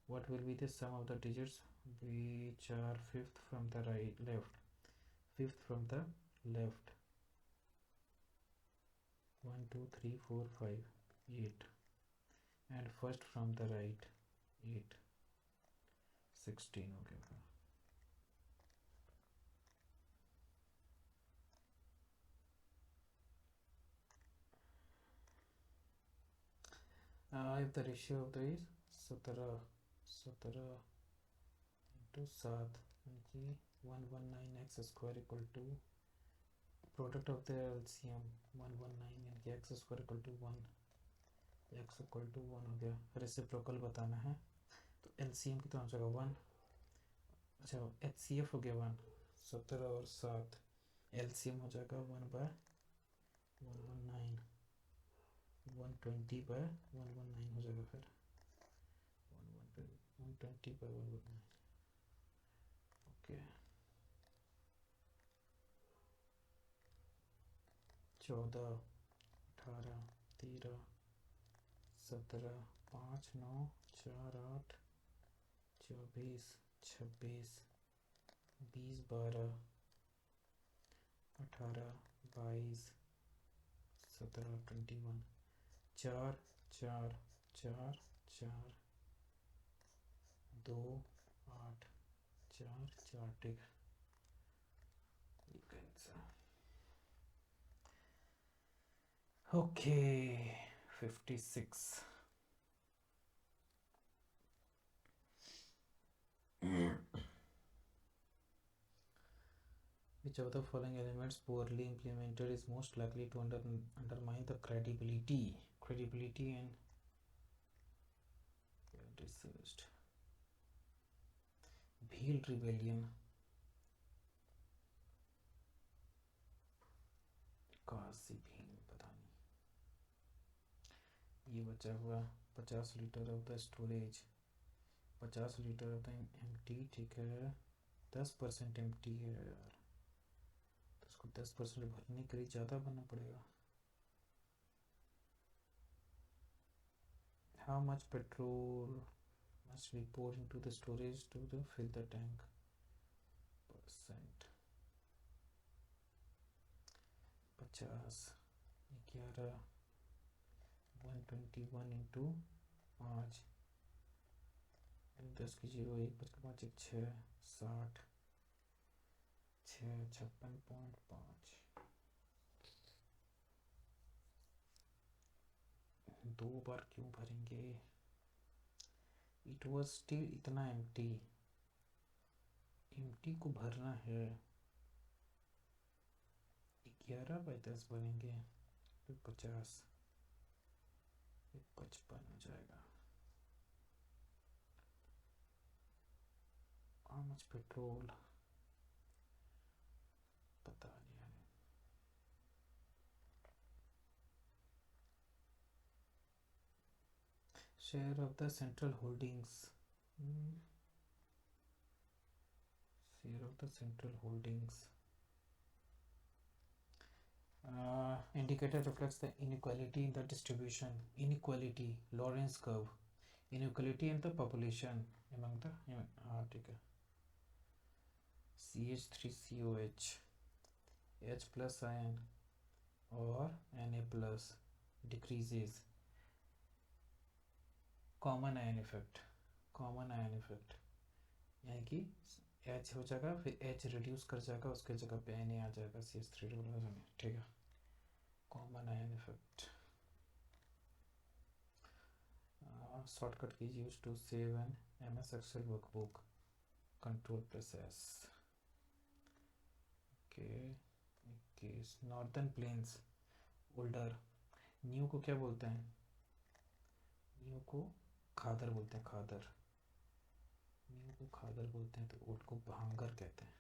What will be the sum of the digits which are fifth from the left 1 2 3 4 5 8 and first from the right 8 16 हो गया। if the ratio of the is 17 into 7 119x square equal to product of the LCM 119 यानी कि x square equal to 1 x equal to 1 हो गया। रेसिप्रोकल बताना है तो LCM कितना हो जाएगा 1, अच्छा HCF हो गया 1 17 और 7 LCM हो जाएगा 1/119 120/119 हो जाएगा। फिर 120/119 ओके। 14 18 13 17 5 9 4 8 24 26 20, 12, 18, 22, 17, 21, 4, 4, 4, 4, 2, 8, 4, 4, ठीक है। Okay 56। Which of the following elements poorly implemented is most likely to undermine the credibility and researched? Bhil rebellion, Kashi Bhil, पता नहीं। ये बचा हुआ 50 litre of the storage, 50 litre of the empty, ठीक है 10% एम्प्टी है यार, तो उसको 10% भरने के लिए ज़्यादा भरना पड़ेगा। How much petrol must be poured into the storage to fill the tank? Percent 50, 11, 121 into 5, 10 की 0, 1, 5 का 5, 1, 6, 60, 6, 56.5, 2 बार क्यों भरेंगे? इट वॉज स्टिल इतना एम्प्टी को भरना है, 11/10 भरेंगे तो 50, 55 हो जाएगा। हाउ मच पेट्रोल पता नहीं है। Share of the central holdings, share of the central holdings, indicator reflects the inequality in the distribution, inequality, Lorentz curve, inequality in the population among the, ठीक है, CH3COH, H plus ion or Na plus decreases, common ion effect, यानी कि H हो जाएगा, फिर H रिड्यूस कर जाएगा, उसके जगह पे Na आ जाएगा CH3 में, ठीक है, कॉमन आयन इफेक्ट। शॉर्टकट की use to save an MS Excel वर्कबुक, control plus S। Okay, northern plains older, new को क्या बोलते हैं? न्यू को खादर बोलते हैं, खादर, न्यू को खादर बोलते हैं, तो ओल्ड को भांगर कहते हैं,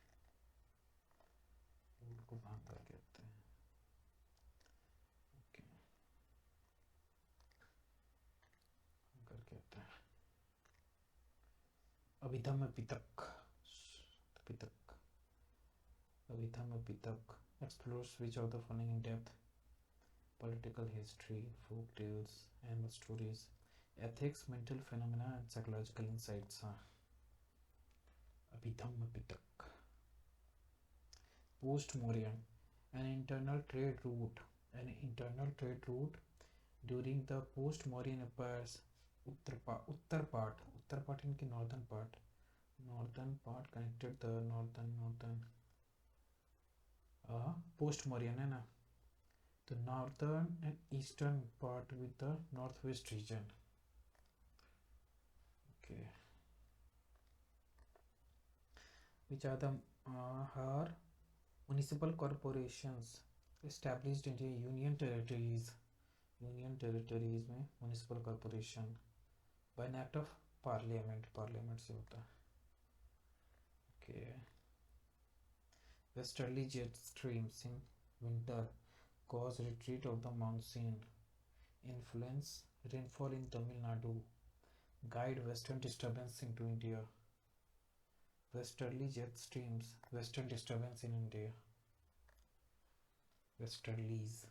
ओल्ड को भांगर कहते हैं। ओके, भांगर कहते हैं। Abhidhamma Pitaka, Pitaka, Abhidhamma Pitaka explores which of the following in depth? Political history, folk tales, animal stories, ethics, mental phenomena and psychological insights. Abhidhamma Pitaka. Post-Mauryan, an internal trade route during the post-Mauryan empire's Uttar part इनकी northern part connected the northern post-Mauryan है ना, the northern and eastern part with the northwest region. Okay, which are the her municipal corporations established in the union territories में municipal corporation by an act of parliament से होता है। Okay, westerly jet streams in winter cause retreat of the monsoon, influence rainfall in Tamil Nadu, guide western disturbance into India. Westerly jet streams, western disturbance in India, westerlies।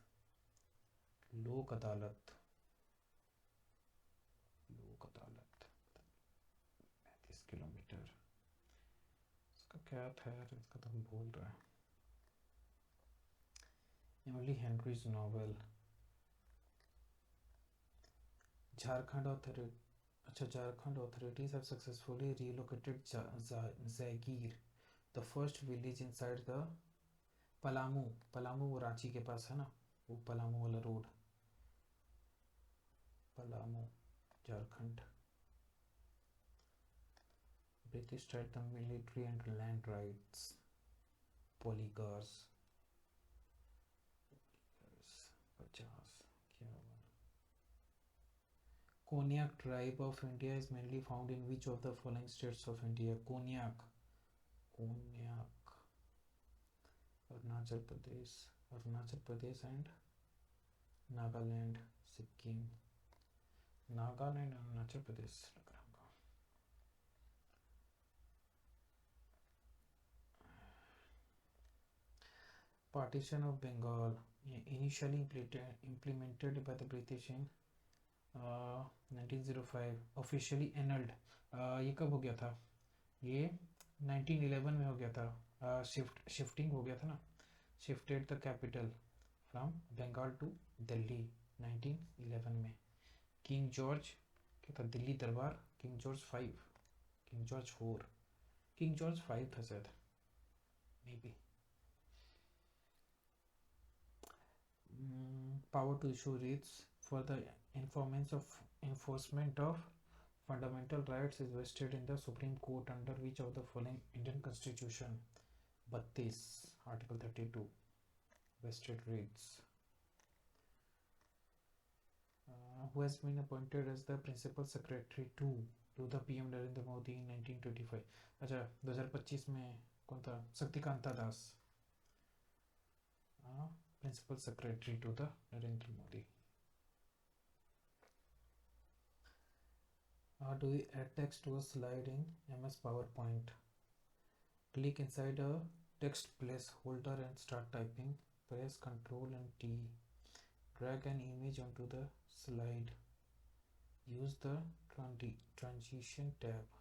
लोक अदालत 35 किलोमीटर, इसका क्या था यार इसका, तो हम भूल रहे हैं। Emily Henry's novel. Jharkhand authority, अच्छा, Jharkhand authorities have successfully relocated Jagir, the first village inside the Palamu. Palamu वो रांची के पास है ना, वो पलामू वाला road, Palamu, Jharkhand. British tried the military and land rights. Polygars 50 क्या। Konyak tribe of India is mainly found in which of the following states of India? Konyak, Konyak, Arunachal Pradesh, Arunachal Pradesh and Nagaland, Sikkim, Nagaland, Arunachal Pradesh लग रहा होगा। Partition of Bengal, initially implemented by the British in 1905, officially एनल्ड। ये कब हो गया था? ये 1911 में हो गया था। शिफ्टिंग हो गया था ना, shifted the capital from Bengal to Delhi 1911 में। किंग जॉर्ज क्या था? Delhi darbar, king George 5, king George 4, king George 5 था शायद, maybe. Power to issue writs for the enforcement of fundamental rights is vested in the Supreme Court under which of the following Indian Constitution? 32, Article 32, vested writs. Who has been appointed as the principal secretary to the PM Narendra Modi in 1925? अच्छा, 2025 में कौन था? Shaktikanta Das, principal secretary to the Narendra Modi. How do we add text to a slide in MS PowerPoint? Click inside a text placeholder and start typing. Press Ctrl and T. Drag an image onto the slide. Use the transition tab.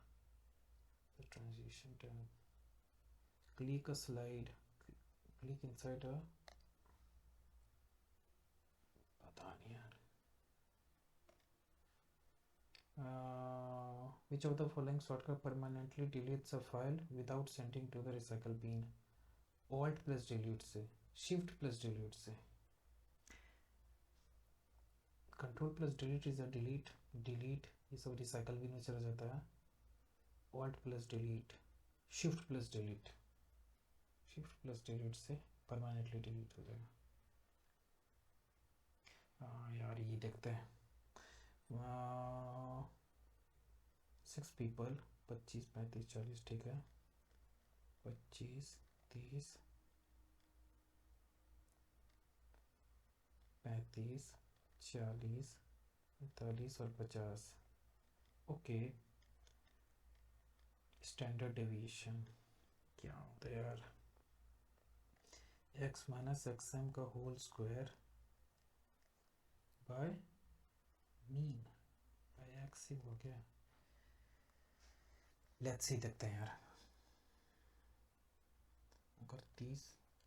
The transition tab. Click a slide. Click inside a, पता नहीं यार। Which of the following shortcut permanently deletes a file without sending to the recycle bin? Alt plus delete से, Shift plus delete से। Control plus delete is a delete, delete ये सब रिसाइकल बिन में चला जाता है। Alt plus delete, Shift plus delete, Shift plus delete से परमानेंटली डिलीट हो जाएगा। यार ये देखते हैं। 6 people, 25, 35, 40, ठीक है। 25, 30, 35, 40, 45 और 50। ओके, स्टैंडर्ड डेविएशन क्या होता है यार? x माइनस एक्सएम का whole square by mean by x ही हो गया। लेट्स सी देखते हैं यार। अगर 30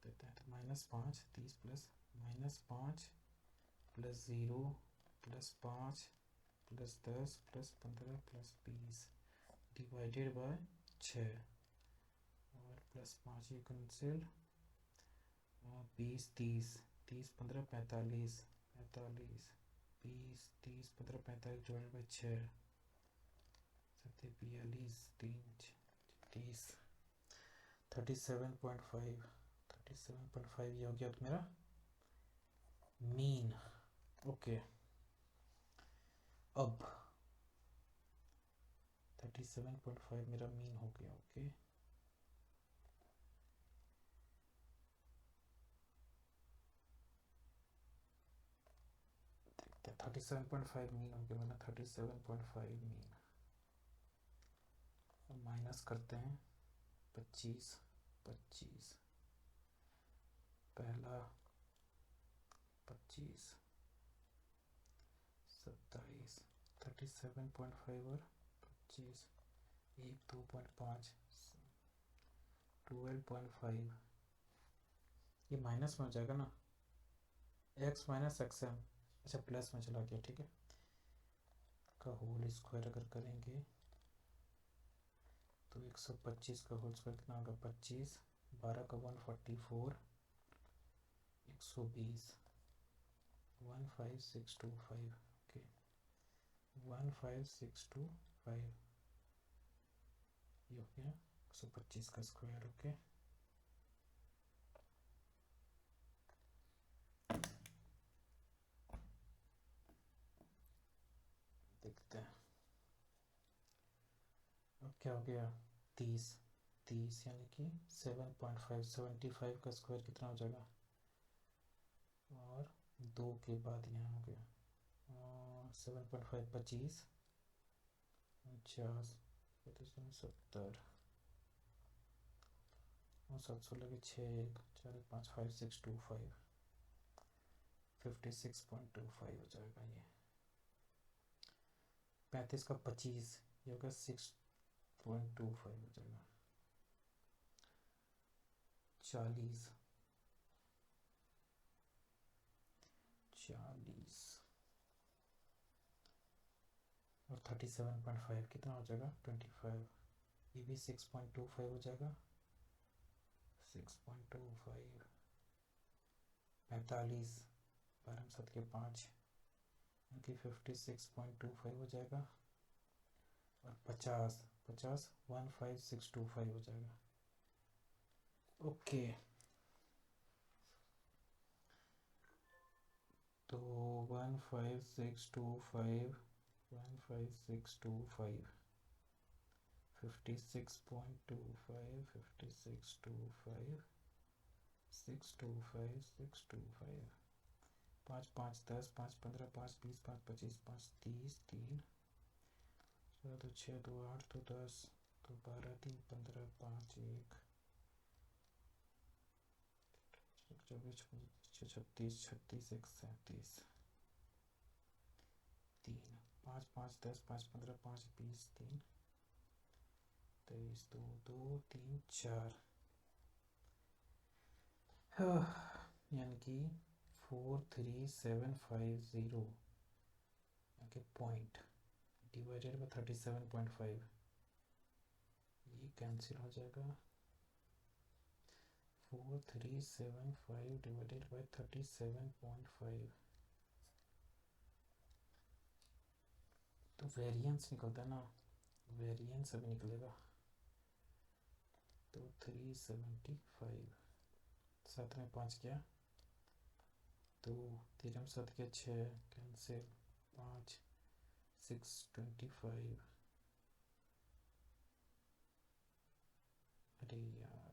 देते हैं तो -5, 30 plus -5 plus 0 plus 5 plus 10 plus 15 plus 20 divided by 6 और प्लस 5 ये कैंसिल। 20, 30, 30, 15, 45, 45, 20, 30, 15, 45 डिवाइडेड बाय 6, 42, 3, 30, 37.5, 37.5 ये हो गया तो मेरा मीन। ओके, अब 37.5 मेरा मीन हो गया। ओके, देखते हैं 37.5 मीन हो गया मेरा, 37.5 मीन। माइनस करते हैं 25, 25 पहला, 25, 27, 37.5 और 25, 1, 2.5, 12.5, ये माइनस में हो जाएगा ना, x माइनस XM, अच्छा प्लस में चला गया, ठीक है, का होल स्क्वायर अगर करेंगे तो 125 का होल स्क्वायर कितना होगा, 25, 12 का 144, 120, 15625, ओके 15625, ये हो गया 125 का स्क्वायर, ओके। देखते हैं अब क्या हो गया, 30, 30 यानी कि 7.5, 75 का स्क्वायर कितना हो जाएगा, और 2 के बाद यहाँ हो गया 7.5, 25, 50, 70, और 700 लगे 6, 4, 5, 5625, 56.25 हो जाएगा ये। 35 का 25, ये होगा 6.25 हो जाएगा। 40, 40 और 37.5 कितना हो जाएगा, 25, ये भी 6.25 हो जाएगा, 6.25, 45, 12 7 के 5 यानी 56.25 हो जाएगा, और 50, 50 15625 हो जाएगा, ओके। तो 15625, 15625, 56.25, 5625, 625, 625, 5 5 10, 5 15, 5 20, 5 25, 5 30, 3 4 2 6 2 8 2 10 2 12 3 15 5 1 24 36 36 1 37 3 5 5 10 5 15 5 20 3 23 2 2 3 4, यानी कि 43750 पॉइंट डिवाइडेड बाई 37.5, ये कैंसिल हो जाएगा। 4375 डिवाइडेड बाई 37.5, तो वेरिएंस निकलता है ना, वेरिएंस अभी निकलेगा, तो 375, 7 में 5 क्या, 2, 3 में 7 क्या 6, कैंसिल, 5, 625, अरे यार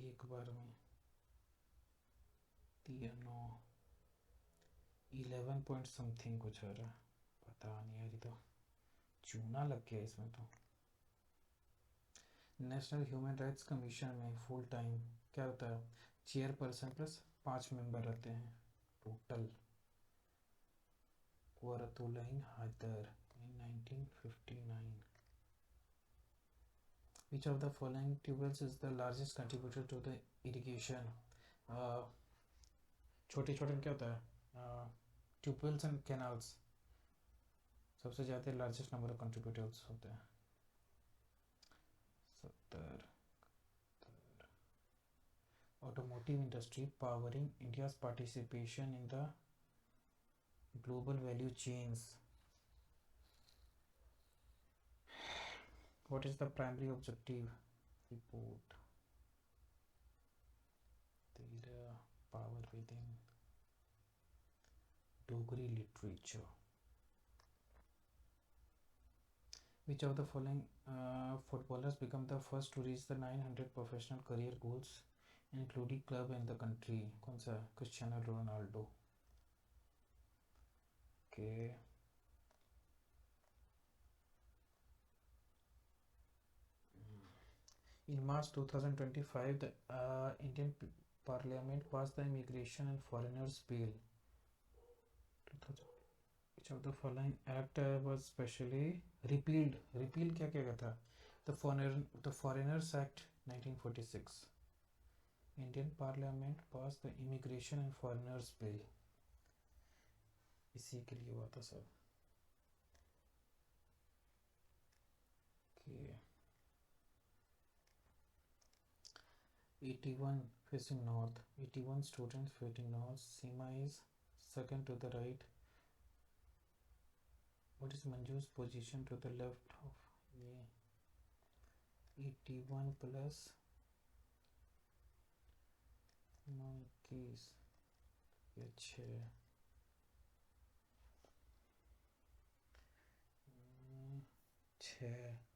एक बार में 3 9 11 पॉइंट समथिंग कुछ आ रहा है, पता नहीं यार, ये तो चूना लग गया इसमें। तो नेशनल ह्यूमन राइट्स कमीशन में फुल टाइम क्या होता है, चेयरपर्सन प्लस 5 मेंबर रहते हैं total. Qurratulain Hyder in 1959. Which of the following tubes is the largest contributor to the irrigation? छोटे छोटे में क्या होता है, ट्यूबवेल्स एंड कैनाल्स सबसे ज़्यादा लार्जेस्ट नंबर ऑफ कंट्रीब्यूटर्स होते हैं, 70। Automotive industry powering India's participation in the global value chains, what is the primary objective report, the power within Dogri literature. Which of the following footballers become the first to reach the 900 professional career goals including club in the country? कौन सा, Cristiano Ronaldo, okay. In March 2025, the Indian Parliament passed the Immigration and Foreigners Bill. 2000, which of the following act was specially repealed? Repeal क्या क्या था? The Foreigners Act 1946. Indian Parliament passed the Immigration and Foreigners Bill. इसी के लिए हुआ था sir. Okay. 81 facing north. 81 students facing north. Seema is second to the right. What is Manju's position to the left of ये 81 plus 21 ये 6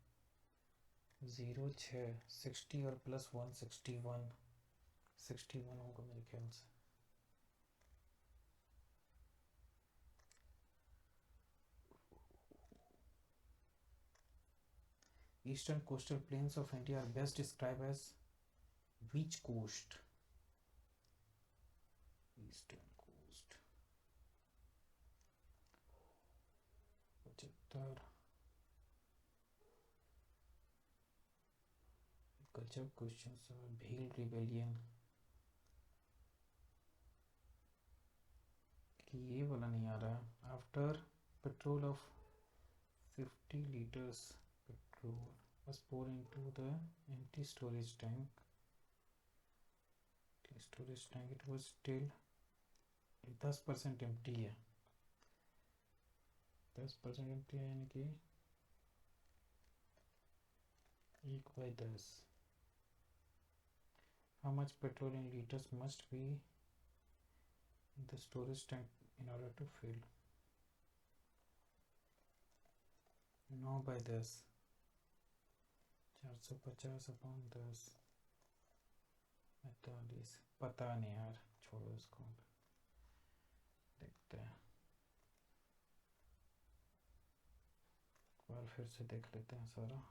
0 6 60 और प्लस 1 61 होगा मेरे ख्याल से. Eastern coastal plains of India are best described as which coast? Eastern coast. 75. Culture questions. Bhil rebellion. ये वाला नहीं आ रहा. After petrol of 50 liters petrol was poured into the empty storage tank. It was still 10% empty है. 10% empty है यानी कि 1/10. How much petrol in liters must be in the storage tank in order to fill? 9/10. 450 upon 10 45. पता नहीं यार, छोड़ो इसको, देखते हैं और फिर से देख लेते हैं सारा.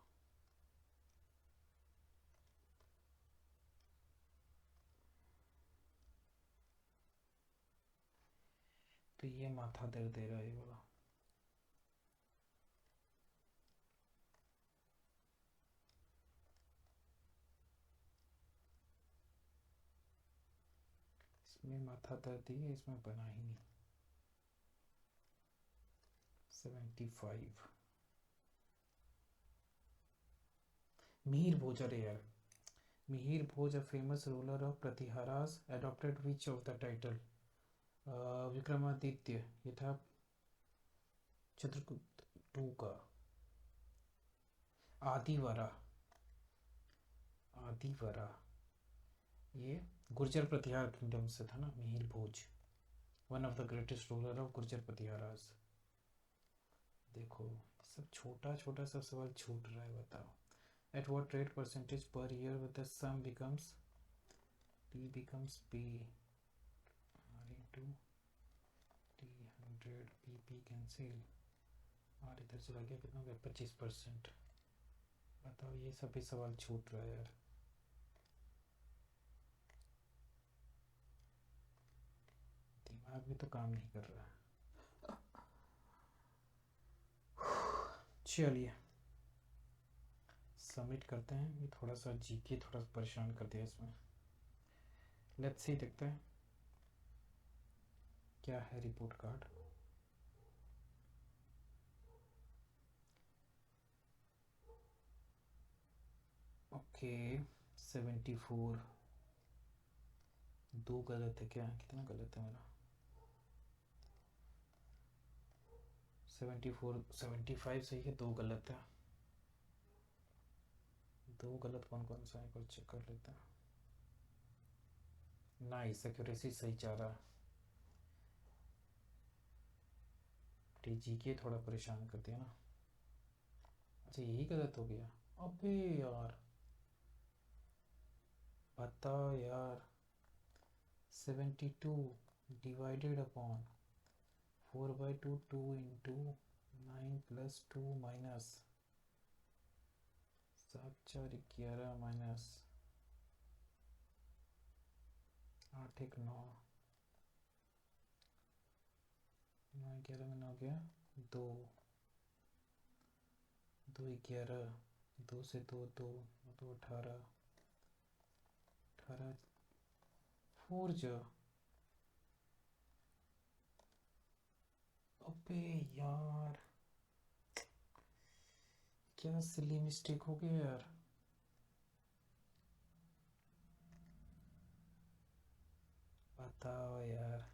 तो ये माथा दर्द दे रहा है ये वाला. इसमें माथा दर्द ही है, इसमें बना ही नहीं. 75. मिहिर भोज. अरे यार, मिहिर भोज, a famous ruler of Pratiharas, adopted which of the title? Vikramaditya. ये था चित्रगुप्त टू का. आदिवरा. ये गुर्जर प्रतिहार किंगडम से था ना Mihir Bhoj. One of the greatest ruler of Gurjar Pratiharas. देखो सब छोटा छोटा सा सवाल छूट रहा है, बताओ. At what rate percentage per year with the sum becomes T becomes P R into T 100 PP cancel. और इधर चला गया, कितना हो गया? 25%. बताओ, ये सभी सवाल छूट रहा है यार. दिमाग भी तो काम नहीं कर रहा है. चलिए सबमिट करते हैं. ये थोड़ा सा जीके थोड़ा सा परेशान कर दिया इसमें. लेट्स सी, देखते हैं क्या है रिपोर्ट कार्ड. ओके 74. 2 गलत है क्या? कितना गलत है मेरा? 74 75 सही है, 2 गलत है. 2 गलत कौन कौन सा है, एक बार चेक कर लेते हैं. नाइस, एक्यूरेसी सही जा रहा है. जीके थोड़ा परेशान कर दिया ना. अच्छा यही गलत हो गया. अबे यार बताओ यार. 72 divided upon 4/2 2 into 9 plus 2 minus 7 4 11 minus 8 1 9, 9 11 में 9 गया 2, 2 11, 2 से 2 2 2 18, 18 4 जो, अबे यार क्या सिली मिस्टेक हो गया यार। बताओ यार।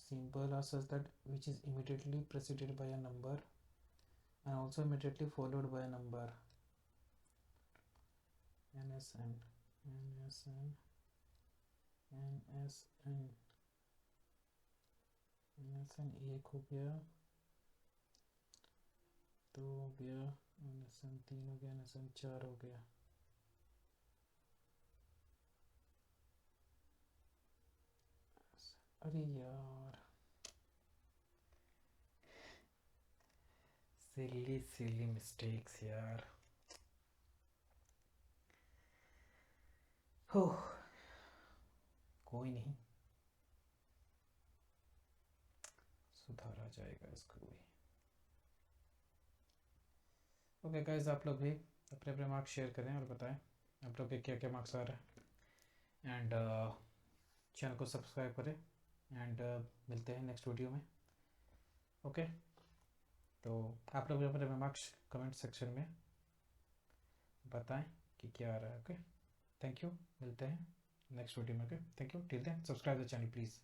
Symbol are such that which is immediately preceded by a number and also immediately followed by a number. NSN NSN NSN NSN 1 हो गया, 2 हो गया, NSN 3 हो गया, NSN 4 हो गया। अरे यार सिली मिस्टेक्स यार। हो कोई नहीं, सुधारा जाएगा इसको भी। ओके गाइस, आप लोग भी अपने अपने मार्क्स शेयर करें और बताएं आप लोग के क्या क्या मार्क्स आ रहे हैं। एंड चैनल को सब्सक्राइब करें एंड मिलते हैं नेक्स्ट वीडियो में। ओके तो आप लोग भी अपने मार्क्स कमेंट सेक्शन में बताएं कि क्या आ रहा है। ओके थैंक यू, मिलते हैं नेक्स्ट वीडियो में। Okay thank you, till then subscribe the channel please.